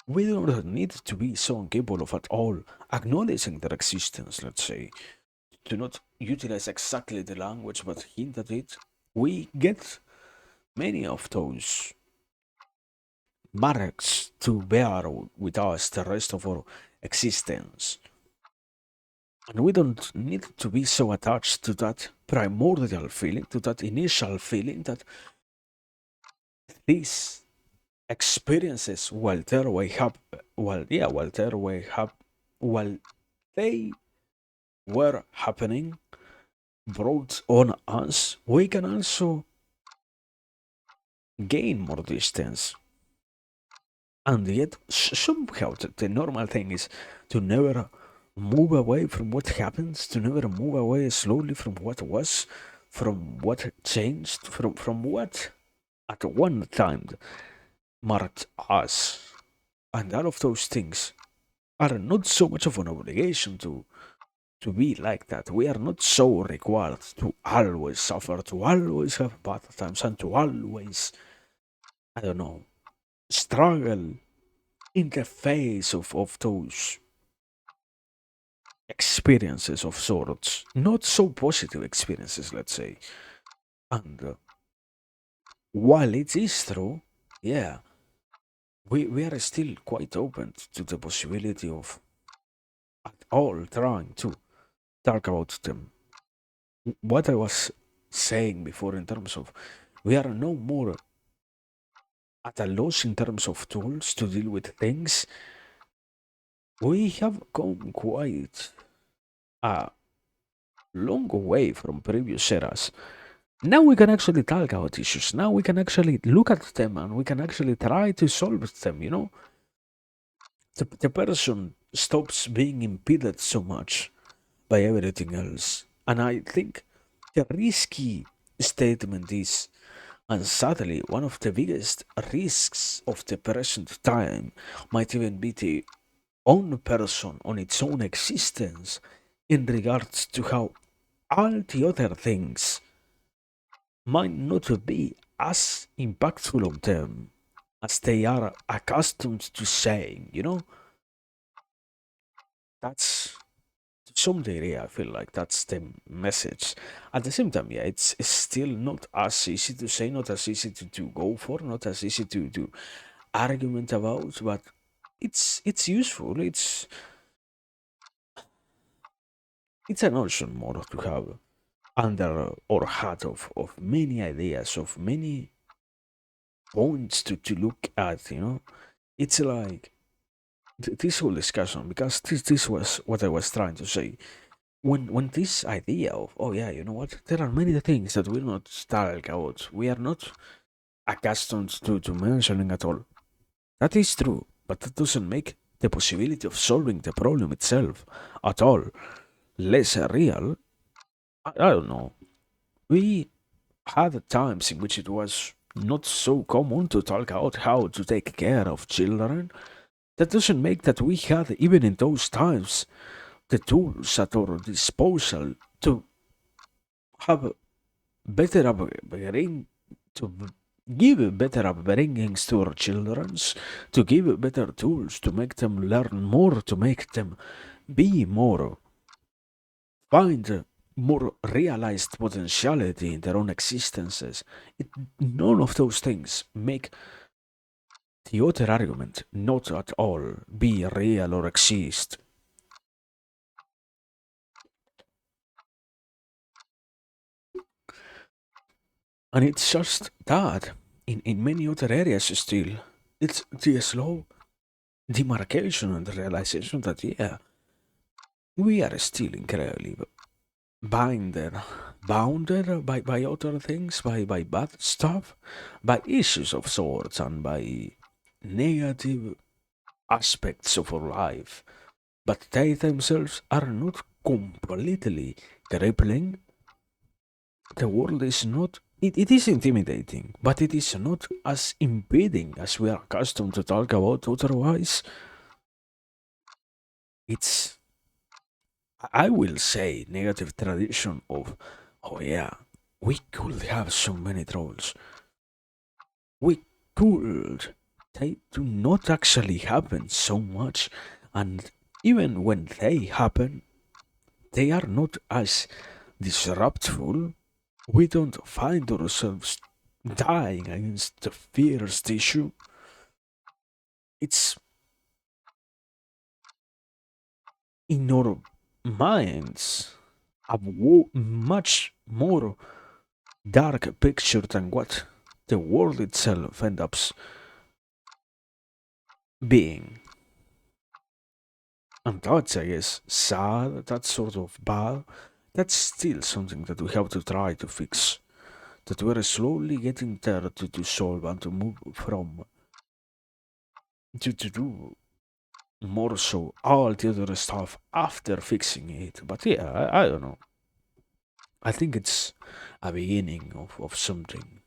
We don't need to be so incapable of at all acknowledging their existence, let's say. To not utilize exactly the language but hint at it. We get many of those marks to bear with us the rest of our existence. And we don't need to be so attached to that primordial feeling, to that initial feeling that these experiences, while they were happening, brought on us, we can also gain more distance. And yet, somehow, the normal thing is to never move away from what happens, to never move away slowly from what was, from what changed, from what at one time marked us. And all of those things are not so much of an obligation to be like that. We are not so required to always suffer, to always have bad times, and to always, I don't know, struggle in the face of those experiences of sorts. Not so positive experiences, let's say. And while it is true, yeah, we are still quite open to the possibility of at all trying to talk about them. What I was saying before in terms of we are no more at a loss in terms of tools to deal with things. We have come quite a long way from previous eras. Now we can actually talk about issues. Now we can actually look at them and we can actually try to solve them, you know? The person stops being impeded so much by everything else. And I think the risky statement is, and sadly, one of the biggest risks of the present time might even be the own person on its own existence in regards to how all the other things might not be as impactful on them as they are accustomed to saying, you know? That's to some degree, I feel like that's the message. At the same time, yeah, it's still not as easy to say, not as easy to go for, not as easy to argument about, but it's useful. It's an option more to have under or hat of many ideas, of many points to look at, you know? It's like this whole discussion, because this was what I was trying to say. When this idea of, oh yeah, you know what, there are many things that we're not talk about, we are not accustomed to mentioning at all. That is true, but that doesn't make the possibility of solving the problem itself at all less real. I don't know. We had times in which it was not so common to talk about how to take care of children. That doesn't make that we had, even in those times, the tools at our disposal to have better upbringing, to give better upbringings to our childrens, to give better tools to make them learn more, to make them be more, find more realized potentiality in their own existences. None of those things make the other argument not at all be real or exist. And it's just that in many other areas still, it's the slow demarcation and realization that, yeah, we are still incredibly binder, bounded by other things, by bad stuff, by issues of sorts, and by negative aspects of our life. But they themselves are not completely crippling. The world is not. It is intimidating, but it is not as impeding as we are accustomed to talk about otherwise. It's, I will say, negative tradition of, oh yeah, we could have so many trolls. We could. They do not actually happen so much, and even when they happen, they are not as disruptful. We don't find ourselves dying against the first issue. It's in our minds a much more dark picture than what the world itself ends up being. And that's, I guess, sad, that's sort of bad. That's still something that we have to try to fix. That we're slowly getting there to solve and to move from to do more so all the other stuff after fixing it. But yeah, I don't know. I think it's a beginning of something.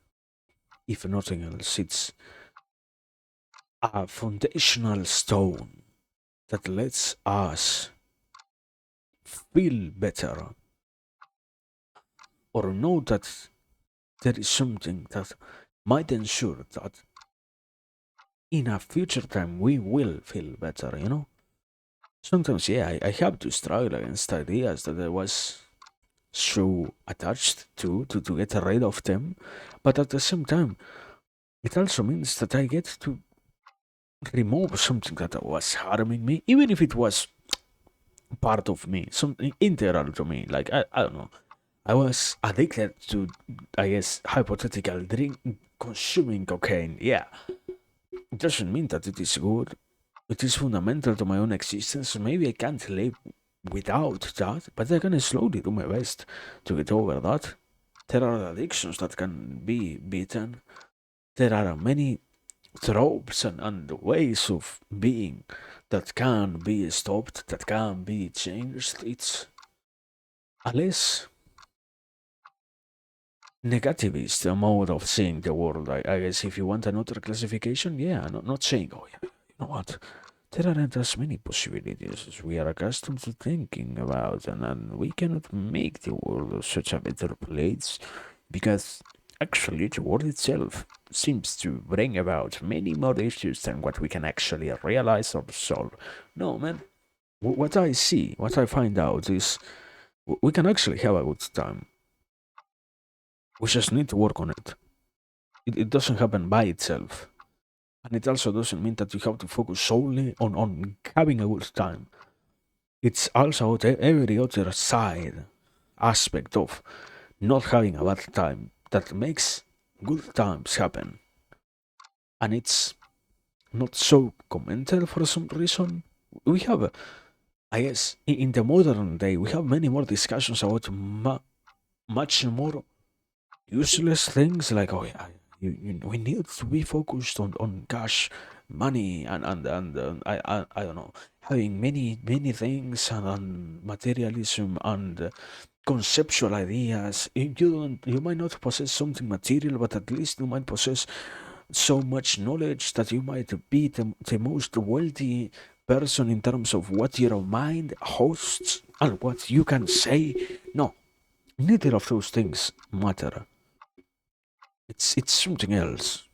If nothing else, it's a foundational stone that lets us feel better or know that there is something that might ensure that in a future time we will feel better, you know? Sometimes, yeah, I have to struggle against ideas that I was so attached to get rid of them, but at the same time, it also means that I get to remove something that was harming me, even if it was part of me, something integral to me. Like, I don't know, I was addicted to, I guess, hypothetical drink consuming cocaine. Yeah, it doesn't mean that it is good. It is fundamental to my own existence. Maybe I can't live without that, but I can slowly do my best to get over that. There are addictions that can be beaten. There are many tropes and ways of being that can be stopped, that can be changed. It's a less negativist mode of seeing the world. I guess if you want another classification, yeah, not saying, oh, yeah, you know what? There aren't as many possibilities as we are accustomed to thinking about, and we cannot make the world such a better place because actually the world itself seems to bring about many more issues than what we can actually realize or solve. No, man. What I see, what I find out is we can actually have a good time. We just need to work on it. It doesn't happen by itself. And it also doesn't mean that you have to focus solely on having a good time. It's also every other side aspect of not having a bad time that makes good times happen. And it's not so commented for some reason. We have, I guess, in the modern day, we have many more discussions about much more useless things like, oh yeah, we need to be focused on cash, money, and I don't know, having many things and materialism and conceptual ideas. You might not possess something material, but at least you might possess so much knowledge that you might be the most wealthy person in terms of what your mind hosts and what you can say. No, neither of those things matter. It's something else.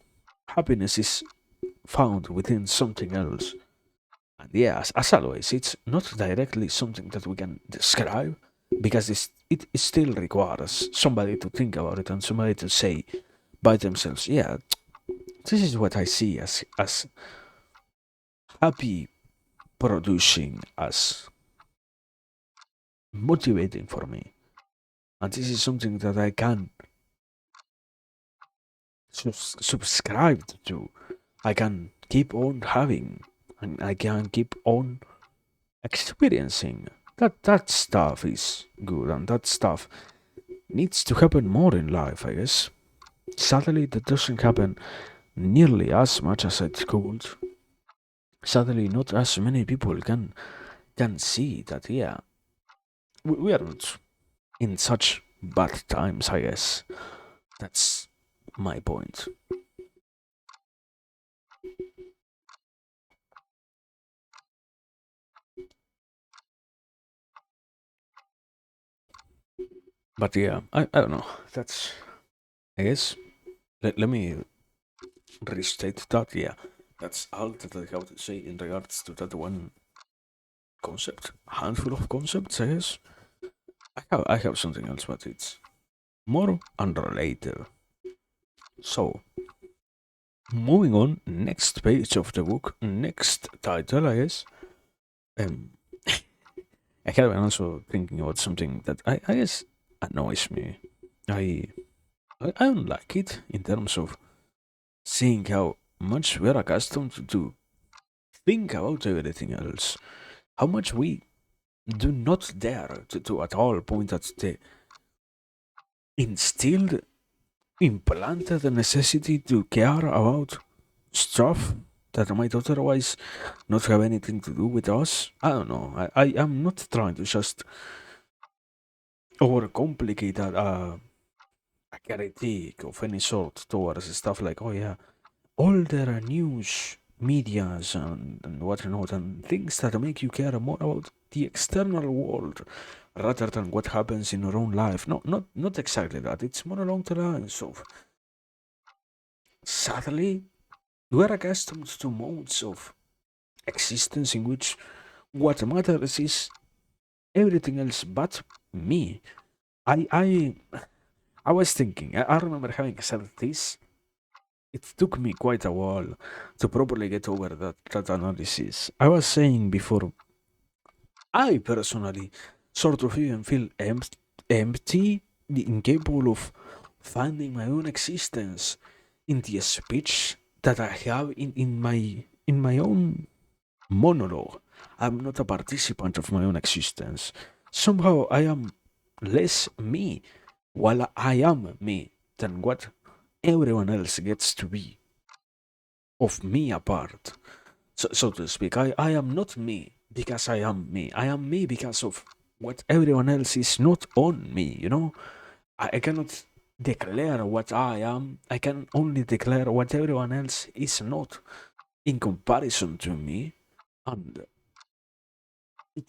Happiness is found within something else. And yeah, as always, it's not directly something that we can describe. because it still requires somebody to think about it and somebody to say by themselves, yeah, this is what I see as happy producing, as motivating for me, and this is something that I can subscribe to. I can keep on having, and I can keep on experiencing. That stuff is good, and that stuff needs to happen more in life, I guess. Sadly, that doesn't happen nearly as much as it could. Sadly, not as many people can see that. Yeah, we are not in such bad times, I guess. That's my point. But yeah, I don't know. That's, I guess. Let me restate that. Yeah, that's all that I have to say in regards to that one concept. Handful of concepts, I guess. I have something else, but it's more unrelated. So, moving on, next page of the book, next title, I guess. Um, I have been also thinking about something that I guess annoys me. I I don't like it in terms of seeing how much we're accustomed to think about everything else. How much we do not dare to at all point at the instilled, implanted necessity to care about stuff that might otherwise not have anything to do with us. I don't know. I am not trying to just overcomplicate a critique of any sort towards stuff like, oh yeah, all their news medias and whatnot, and things that make you care more about the external world rather than what happens in your own life. No, not exactly that. It's more along the lines of, sadly, we're accustomed to modes of existence in which what matters is everything else but me. I I I was thinking. I remember having said this. It took me quite a while to properly get over that analysis. I was saying before, I personally sort of even feel empty, incapable of finding my own existence in the speech that I have in my own monologue. I'm not a participant of my own existence. Somehow I am less me while I am me than what everyone else gets to be of me apart, so to speak. I am not me because I am me. I am me because of what everyone else is not on me, you know? I cannot declare what I am. I can only declare what everyone else is not in comparison to me. And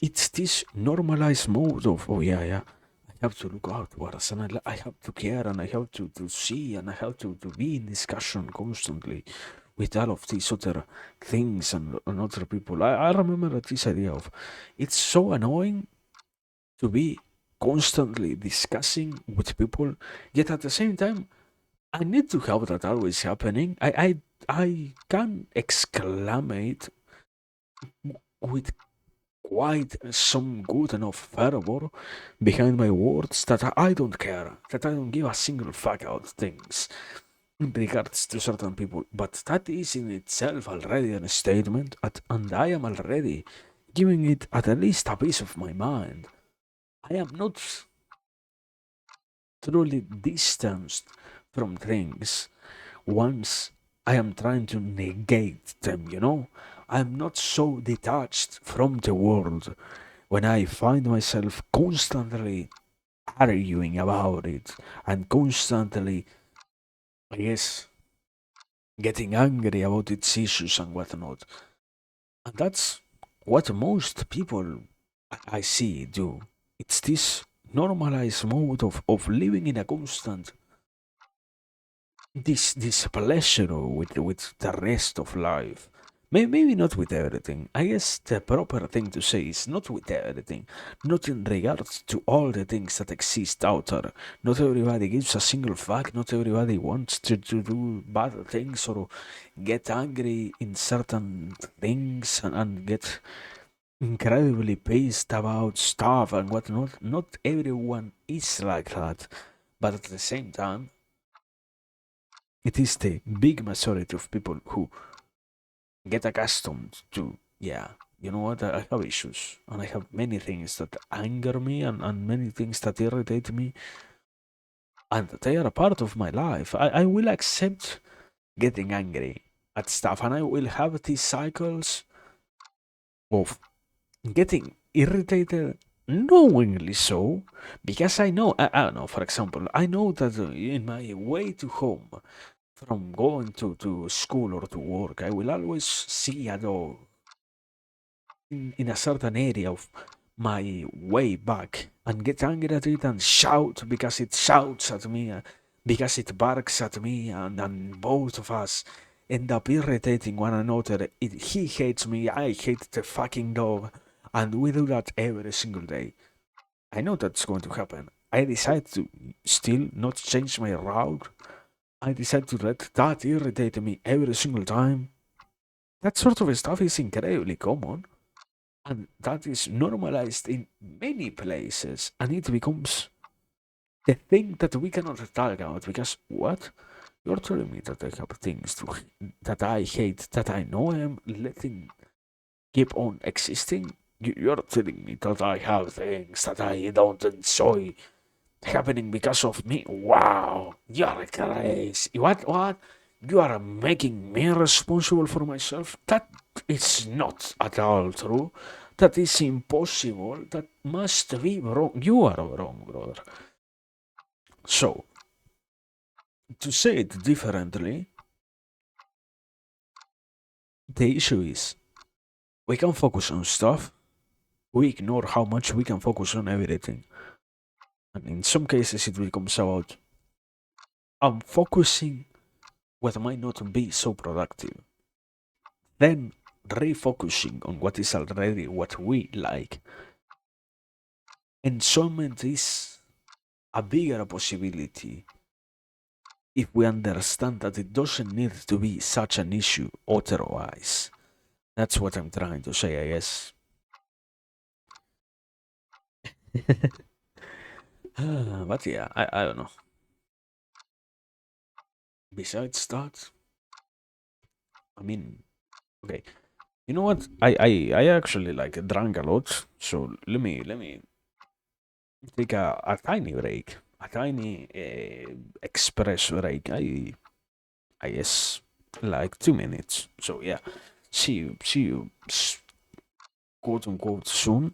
it's this normalized mode of, oh yeah, yeah, I have to look outwards and I have to care and I have to see and I have to be in discussion constantly with all of these other things and other people. I remember this idea of, it's so annoying to be constantly discussing with people, yet at the same time, I need to have that always happening. I can exclamate with quite some good enough fervor behind my words that I don't care, that I don't give a single fuck about things in regards to certain people. But that is in itself already a statement, and I am already giving it at least a piece of my mind. I am not truly distanced from things once I am trying to negate them, you know? I'm not so detached from the world when I find myself constantly arguing about it and constantly, I guess, getting angry about its issues and whatnot. And that's what most people I see do. It's this normalized mode of living in a constant this pleasure with the rest of life, Maybe not with everything. I guess the proper thing to say is not with everything. Not in regards to all the things that exist out there. Not everybody gives a single fuck. Not everybody wants to do bad things or get angry in certain things and get incredibly pissed about stuff and whatnot. Not everyone is like that. But at the same time, it is the big majority of people who get accustomed to, yeah, you know what, I have issues and I have many things that anger me and many things that irritate me, and they are a part of my life. I will accept getting angry at stuff, and I will have these cycles of getting irritated knowingly so, because I don't know, for example, I know that in my way to home from going to school or to work, I will always see a dog in a certain area of my way back and get angry at it and shout because it shouts at me, because it barks at me, and both of us end up irritating one another. He hates me, I hate the fucking dog, and we do that every single day. I know that's going to happen. I decide to still not change my route. I decide to let that irritate me every single time. That sort of stuff is incredibly common. And that is normalized in many places, and it becomes the thing that we cannot talk about because what? You're telling me that I have things that I hate, that I know I am letting keep on existing? You're telling me that I have things that I don't enjoy happening because of me? Wow, you're crazy. What? You are making me responsible for myself? That is not at all true. That is impossible. That must be wrong. You are wrong, brother. So, to say it differently, the issue is we can focus on stuff, we ignore how much we can focus on everything. And in some cases, it becomes about I'm focusing what might not be so productive. Then refocusing on what is already what we like. Enjoyment is a bigger possibility if we understand that it doesn't need to be such an issue otherwise. That's what I'm trying to say, I guess. But yeah, I don't know. Besides that, I mean, okay. You know what? I actually like drank a lot, so let me take a tiny break, a tiny express break. I guess like 2 minutes. So yeah, see you, quote unquote soon.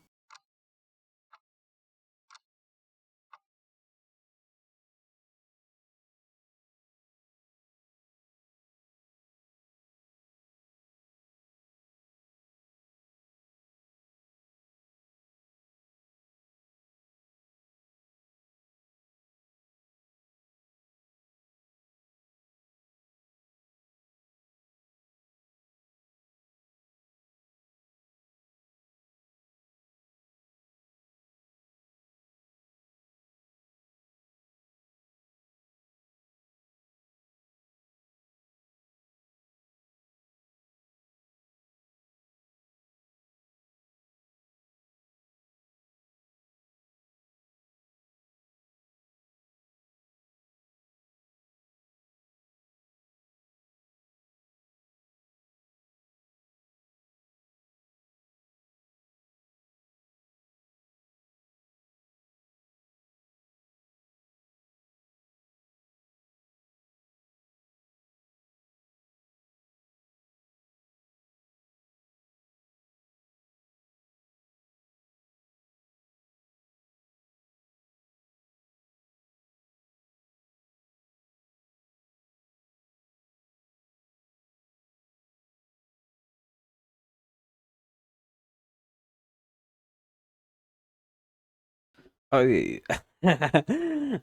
Oh, yeah.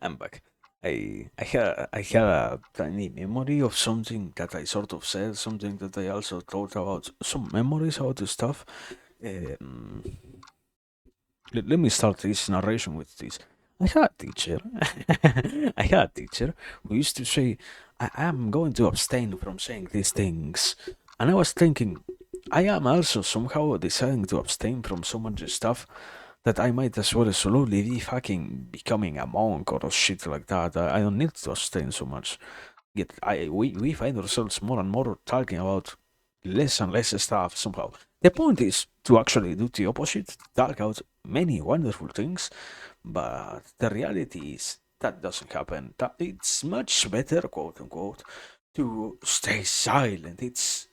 I'm back. I had a tiny memory of something that I sort of said, something that I also thought about, some memories about the stuff. Um, let me start this narration with this. I had a teacher. I had a teacher who used to say, I am going to abstain from saying these things. And I was thinking, I am also somehow deciding to abstain from so much stuff that I might as well slowly be fucking becoming a monk or shit like that. I don't need to abstain so much. Yet we find ourselves more and more talking about less and less stuff somehow. The point is to actually do the opposite, talk about many wonderful things, but the reality is that doesn't happen. That it's much better, quote unquote, to stay silent. It's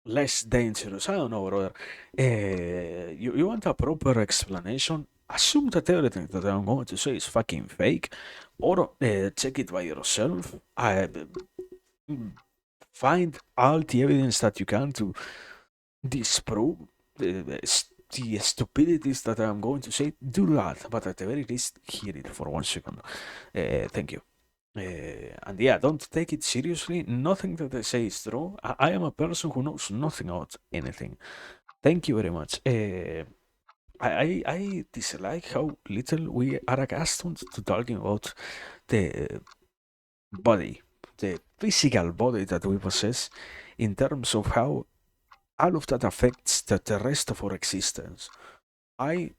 less dangerous. I don't know, brother. You want a proper explanation? Assume that everything that I'm going to say is fucking fake, or check it by yourself. Find all the evidence that you can to disprove the stupidities that I'm going to say. Do that, but at the very least, hear it for 1 second. Thank you. And yeah, don't take it seriously. Nothing that I say is true. I am a person who knows nothing about anything. Thank you very much. I dislike how little we are accustomed to talking about the body, the physical body that we possess, in terms of how all of that affects the rest of our existence. I,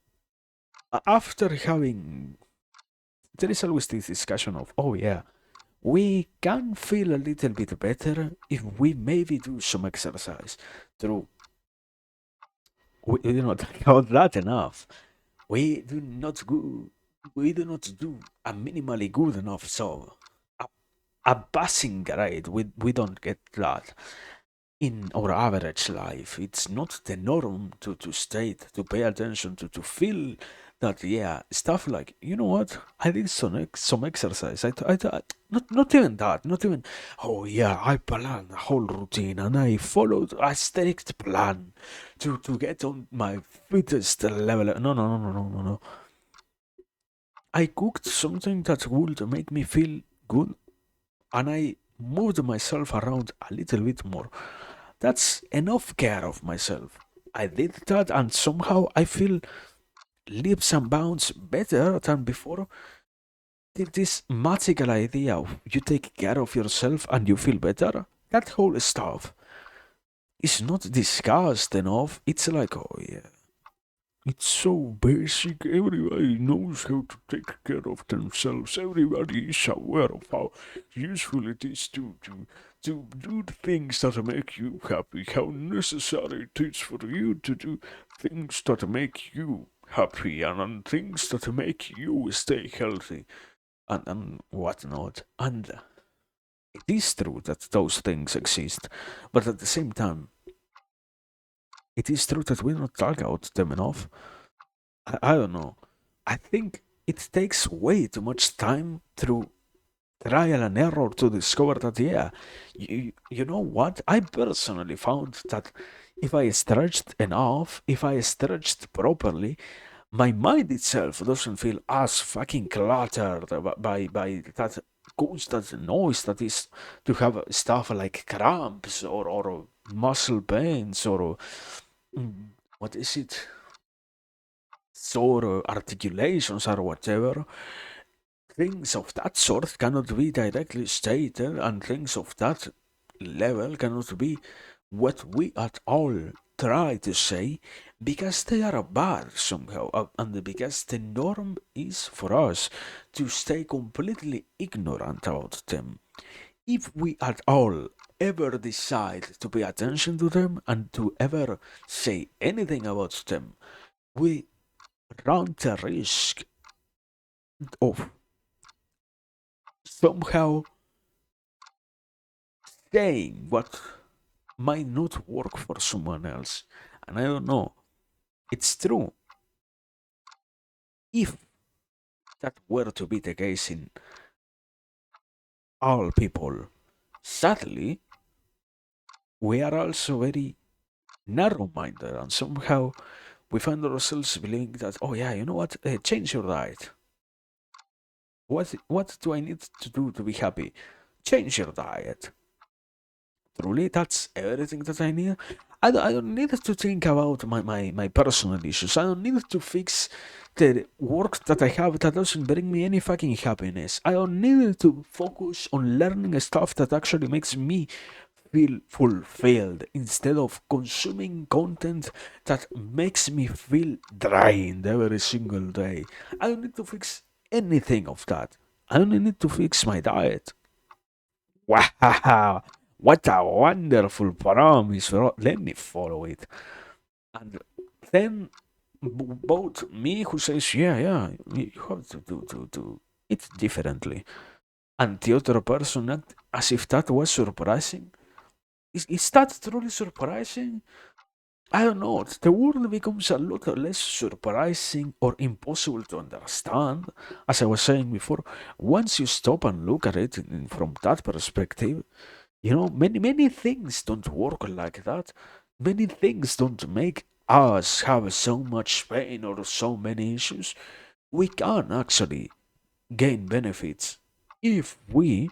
after having, there is always this discussion of, oh yeah, we can feel a little bit better if we maybe do some exercise. True, we do not talk about that enough. We do not go, we do not do a minimally good enough. So a, a passing grade, we don't get that in our average life. It's not the norm to state, to pay attention, to feel that, yeah, stuff like, you know what, I did some exercise. Not even that, not even, oh yeah, I planned a whole routine and I followed a strict plan to get on my fittest level. No, no, no, no, no, no, no. I cooked something that would make me feel good, and I moved myself around a little bit more. That's enough care of myself. I did that, and somehow I feel leaps and bounds better than before. This magical idea of you take care of yourself and you feel better, that whole stuff is not discussed enough. It's like, oh yeah, it's so basic. Everybody knows how to take care of themselves. Everybody is aware of how useful it is to do the things that make you happy, how necessary it is for you to do things that make you happy and things that make you stay healthy and whatnot. And it is true that those things exist, but at the same time, it is true that we don't talk about them enough. I don't know. I think it takes way too much time through trial and error to discover that, yeah, you know what? I personally found that if I stretched enough, if I stretched properly, my mind itself doesn't feel as fucking cluttered by that constant noise that is to have stuff like cramps or muscle pains or what is it? Sore articulations or whatever. Things of that sort cannot be directly stated, and things of that level cannot be what we at all try to say because they are bad somehow, and because the norm is for us to stay completely ignorant about them. If we at all ever decide to pay attention to them and to ever say anything about them, we run the risk of somehow saying what might not work for someone else. And I don't know, it's true. If that were to be the case in all people, sadly, we are also very narrow minded, and somehow we find ourselves believing that, oh, yeah, you know what, change your diet. What do I need to do to be happy? Change your diet. Truly, that's everything that I need. I don't need to think about my personal issues. I don't need to fix the work that I have that doesn't bring me any fucking happiness. I don't need to focus on learning stuff that actually makes me feel fulfilled instead of consuming content that makes me feel drained every single day. I don't need to fix anything of that. I only need to fix my diet. Wow, what a wonderful promise. Let me follow it. And then both me who says, yeah, you have to eat differently. And the other person, not as if that was surprising. Is that truly surprising? I don't know. The world becomes a lot less surprising or impossible to understand, as I was saying before, once you stop and look at it from that perspective. You know, many things don't work like that. Many things don't make us have so much pain or so many issues. We can actually gain benefits if we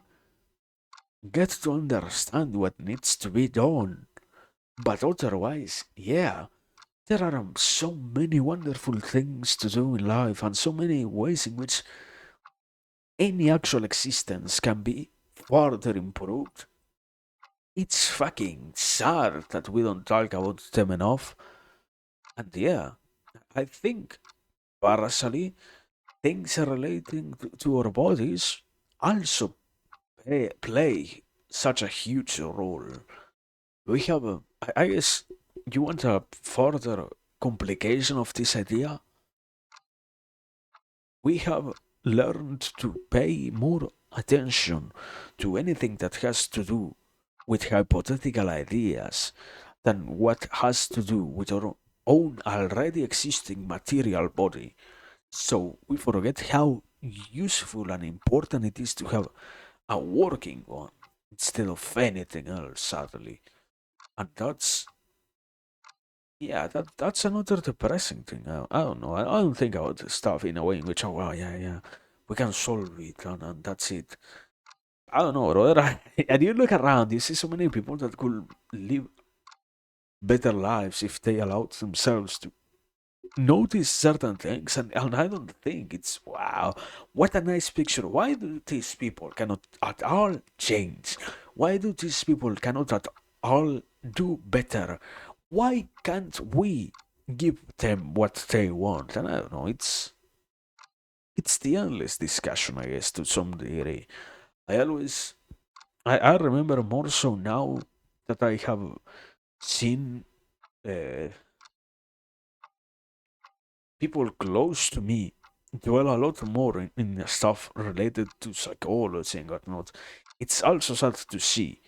get to understand what needs to be done. But otherwise, yeah, there are so many wonderful things to do in life and so many ways in which any actual existence can be further improved. It's fucking sad that we don't talk about them enough. And yeah, I think partially things relating to our bodies also play such a huge role. We have, I guess, you want a further complication of this idea? We have learned to pay more attention to anything that has to do with hypothetical ideas than what has to do with our own already existing material body. So we forget how useful and important it is to have a working one instead of anything else, sadly. And that's another depressing thing. I don't know. I don't think about this stuff in a way in which, oh, well, yeah, we can solve it and that's it. I don't know, brother. And you look around, you see so many people that could live better lives if they allowed themselves to notice certain things. And I don't think it's wow, what a nice picture. Why do these people cannot at all change? Why do these people cannot at all do better? Why can't we give them what they want? And I don't know, it's the endless discussion, I guess, to some degree. I always I remember more so now that I have seen uh, people close to me dwell a lot more in stuff related to psychology and whatnot. It's also sad to see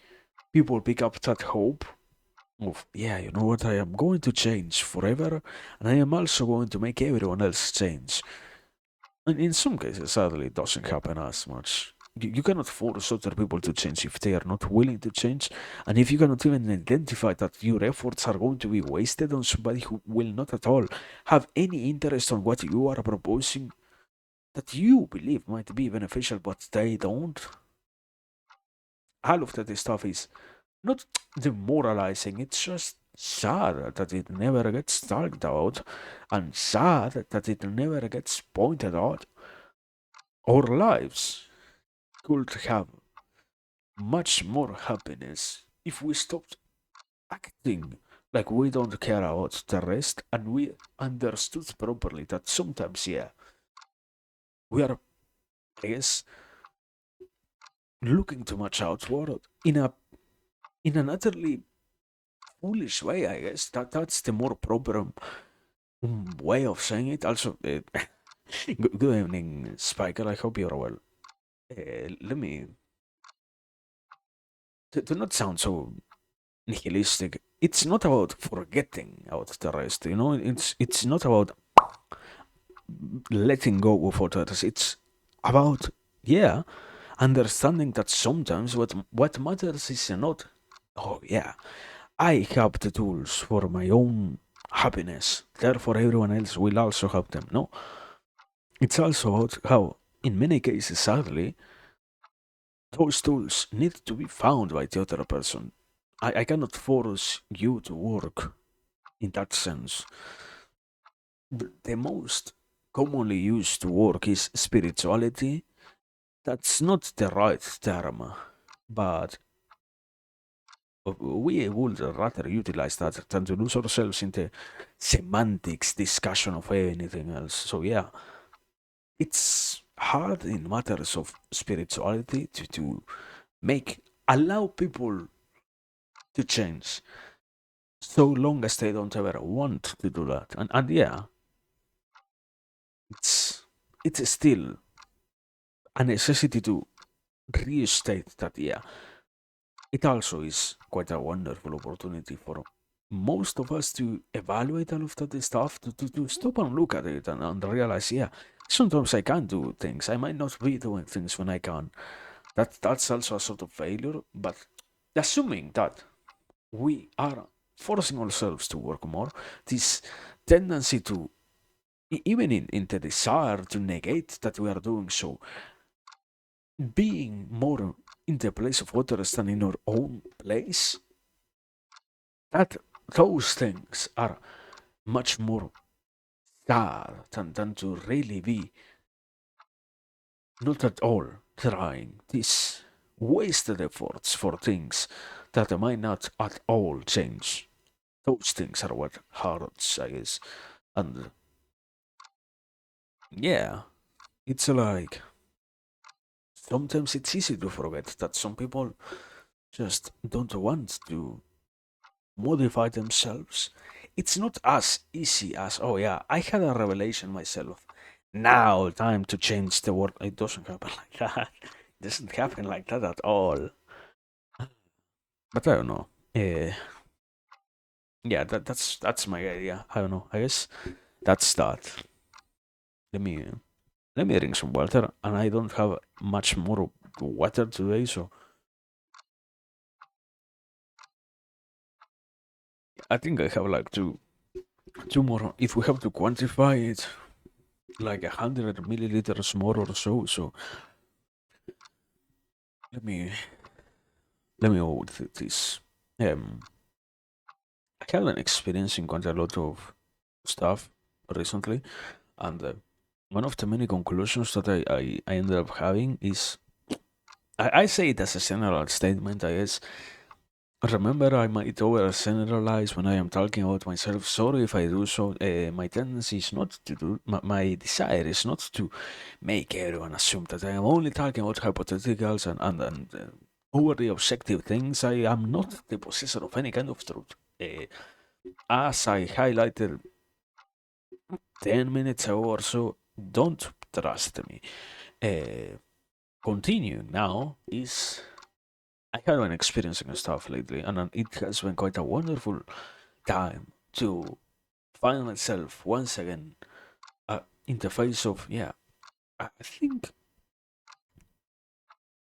people pick up that hope of, yeah, you know what, I am going to change forever, and I am also going to make everyone else change. And in some cases, sadly, it doesn't happen as much. You cannot force other people to change if they are not willing to change, and if you cannot even identify that your efforts are going to be wasted on somebody who will not at all have any interest on what you are proposing that you believe might be beneficial, but they don't. All of that stuff is not demoralizing, it's just sad that it never gets talked about, and sad that it never gets pointed out. Our lives could have much more happiness if we stopped acting like we don't care about the rest and we understood properly that sometimes, yeah, we are, I guess, looking too much outward in an utterly foolish way. I guess that's the more proper way of saying it. Also, good evening, Spiker. I hope you're well. Let me to not sound so nihilistic. It's not about forgetting about the rest. You know, it's not about letting go of others. It's about, yeah, understanding that sometimes what matters is not, oh yeah, I have the tools for my own happiness, therefore everyone else will also have them. No, it's also about how in many cases, sadly, those tools need to be found by the other person. I cannot force you to work in that sense. The most commonly used word is spirituality. That's not the right term, but we would rather utilize that than to lose ourselves in the semantics discussion of anything else. So yeah, it's hard in matters of spirituality to make allow people to change so long as they don't ever want to do that. And yeah, it's it's still a necessity to restate that yeah, it also is quite a wonderful opportunity for most of us to evaluate all of that stuff, to stop and look at it and realize, yeah, sometimes I can do things. I might not be doing things when I can. That's also a sort of failure, but assuming that we are forcing ourselves to work more, this tendency to even in the desire to negate that we are doing so, being more in the place of others than in our own place, that those things are much more sad than to really be not at all trying these wasted efforts for things that might not at all change. Those things are what hurts, I guess. And yeah, it's like sometimes it's easy to forget that some people just don't want to modify themselves. It's not as easy as, oh yeah, I had a revelation myself. Now, time to change the world. It doesn't happen like that. It doesn't happen like that at all. But I don't know. Yeah, that's my idea. I don't know. I guess that's that. Let me let me drink some water, and I don't have much more water today, so I think I have like two more. If we have to quantify it, like 100 milliliters more or so. So let me let me go with this. I have been experiencing quite a lot of stuff recently, and one of the many conclusions that I ended up having is I say it as a general statement, I guess. Remember, I might overgeneralize when I am talking about myself. Sorry if I do so. My tendency is not to do, my desire is not to make everyone assume that I am only talking about hypotheticals and overly objective things. I am not the possessor of any kind of truth. As I highlighted 10 minutes ago or so, don't trust me. Continuing now is I have been experiencing stuff lately, and it has been quite a wonderful time to find myself once again in the face of, yeah, I think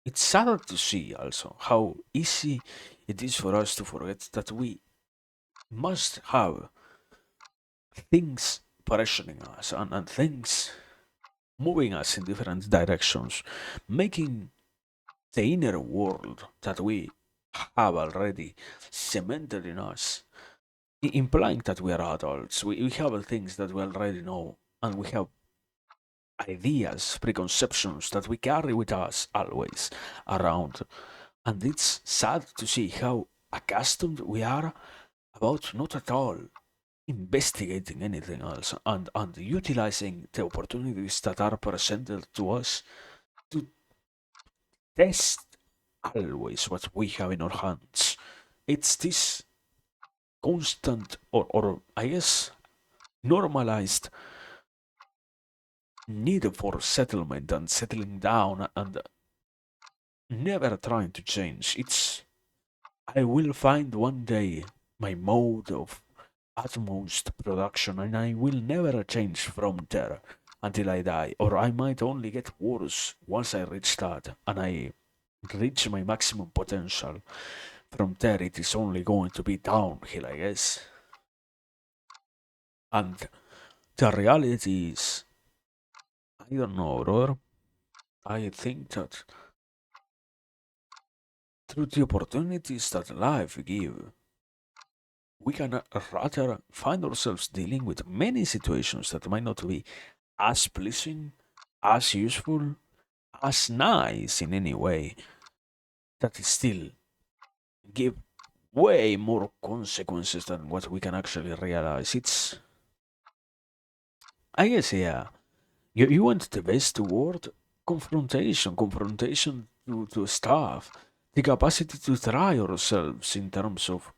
it's sad to see also how easy it is for us to forget that we must have things pressuring us and things moving us in different directions, making the inner world that we have already cemented in us, implying that we are adults. We have things that we already know, and we have ideas, preconceptions that we carry with us always around. And it's sad to see how accustomed we are about not at all investigating anything else and utilizing the opportunities that are presented to us to test always what we have in our hands. It's this constant or I guess normalized need for settlement and settling down and never trying to change. It's I will find one day my mode of utmost production and I will never change from there until I die. Or I might only get worse once I reach that and I reach my maximum potential. From there it is only going to be downhill, I guess. And the reality is I don't know, brother. I think that through the opportunities that life give, we can rather find ourselves dealing with many situations that might not be as pleasing, as useful, as nice in any way, that it still give way more consequences than what we can actually realize. It's, I guess, yeah. You want the best word? Confrontation to stuff. The capacity to try ourselves in terms of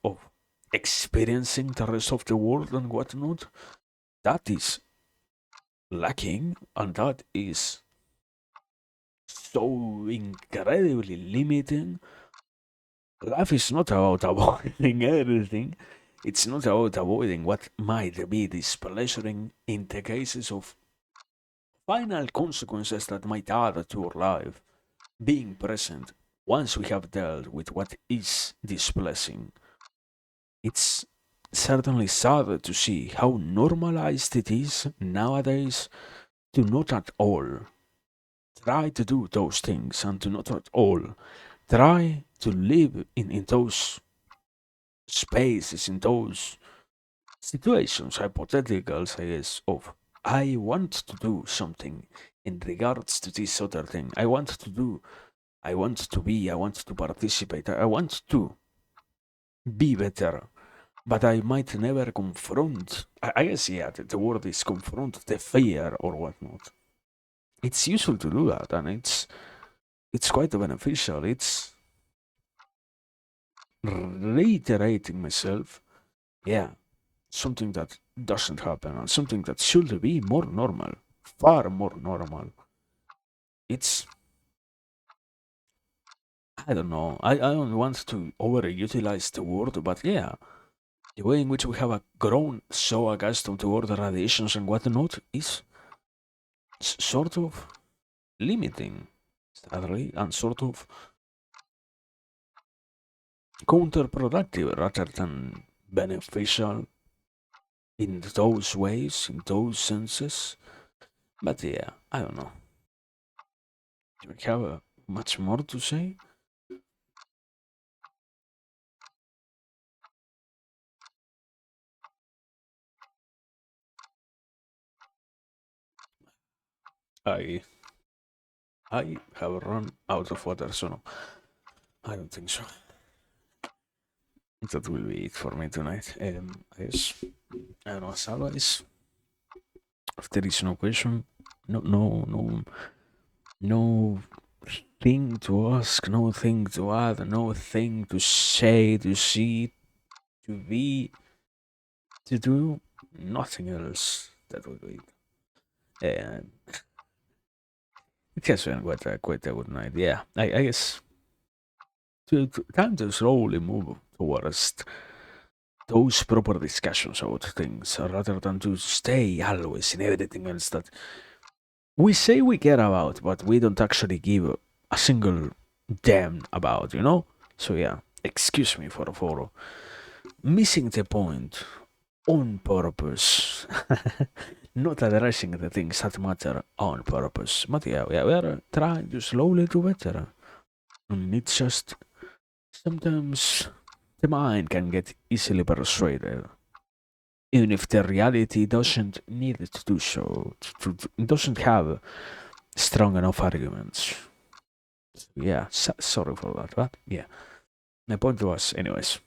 experiencing the rest of the world and whatnot. That is lacking, and that is so incredibly limiting. Life is not about avoiding everything. It's not about avoiding what might be displeasuring in the cases of final consequences that might add to our life. Being present once we have dealt with what is displeasing. It's certainly sad to see how normalized it is nowadays to not at all try to do those things and to not at all try to live in those spaces, in those situations, hypotheticals, I guess, of I want to do something in regards to this other thing. I want to do, I want to be, I want to participate, I want to be better. But I might never confront, I guess, yeah, the word is confront the fear or whatnot. It's useful to do that, and it's quite beneficial. It's reiterating myself, yeah, something that doesn't happen and something that should be more normal, far more normal. It's, I don't know, I don't want to overutilize the word, but yeah, the way in which we have grown so accustomed to order radiations and whatnot is sort of limiting, sadly, and sort of counterproductive rather than beneficial in those ways, in those senses. But yeah, I don't know. Do you have much more to say? I I have run out of water, so no, I don't think so. That will be it for me tonight. I guess, I don't know, as always, if there is no question, no thing to ask, no thing to add, no thing to say, to see, to be, to do, nothing else. That would be it. It has been quite a good night. Yeah, I guess time to slowly move towards those proper discussions about things rather than to stay always in everything else that we say we care about, but we don't actually give a single damn about, you know? So yeah, excuse me for missing the point on purpose. Not addressing the things that matter on purpose. But yeah, we are trying to slowly do better. And it's just sometimes the mind can get easily persuaded. Even if the reality doesn't need it to do so, it doesn't have strong enough arguments. Yeah, sorry for that, but yeah. My point was, anyways,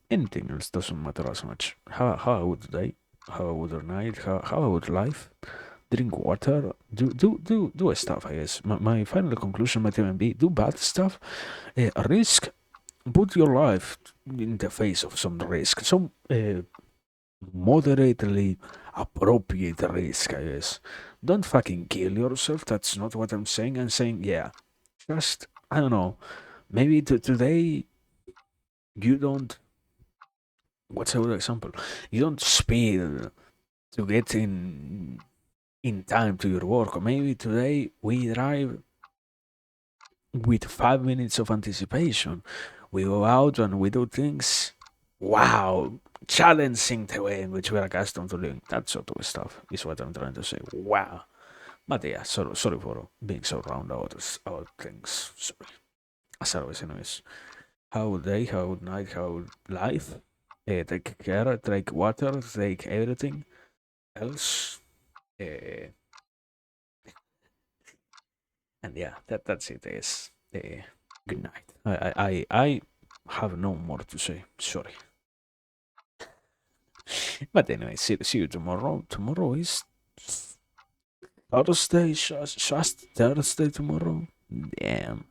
anything else doesn't matter as much. How would day? How would your night? How would life? Drink water. Do stuff. I guess my final conclusion might even be do bad stuff. Risk. Put your life in the face of some risk. Some moderately appropriate risk. I guess. Don't fucking kill yourself. That's not what I'm saying. I'm saying yeah. Just I don't know. Maybe today you don't. What's a good example? You don't speed to get in time to your work. Or maybe today we drive with 5 minutes of anticipation. We go out and we do things. Wow, challenging the way in which we're accustomed to living. That sort of stuff is what I'm trying to say. Wow, But yeah, sorry for being so round about things. Sorry. As always, anyways. How day, how night, how life. Take care, drink water, take everything else. Uh, and yeah, that's it. Is good night. I have no more to say. Sorry. But anyway, see you tomorrow. Tomorrow is Thursday. Just Thursday tomorrow. Damn.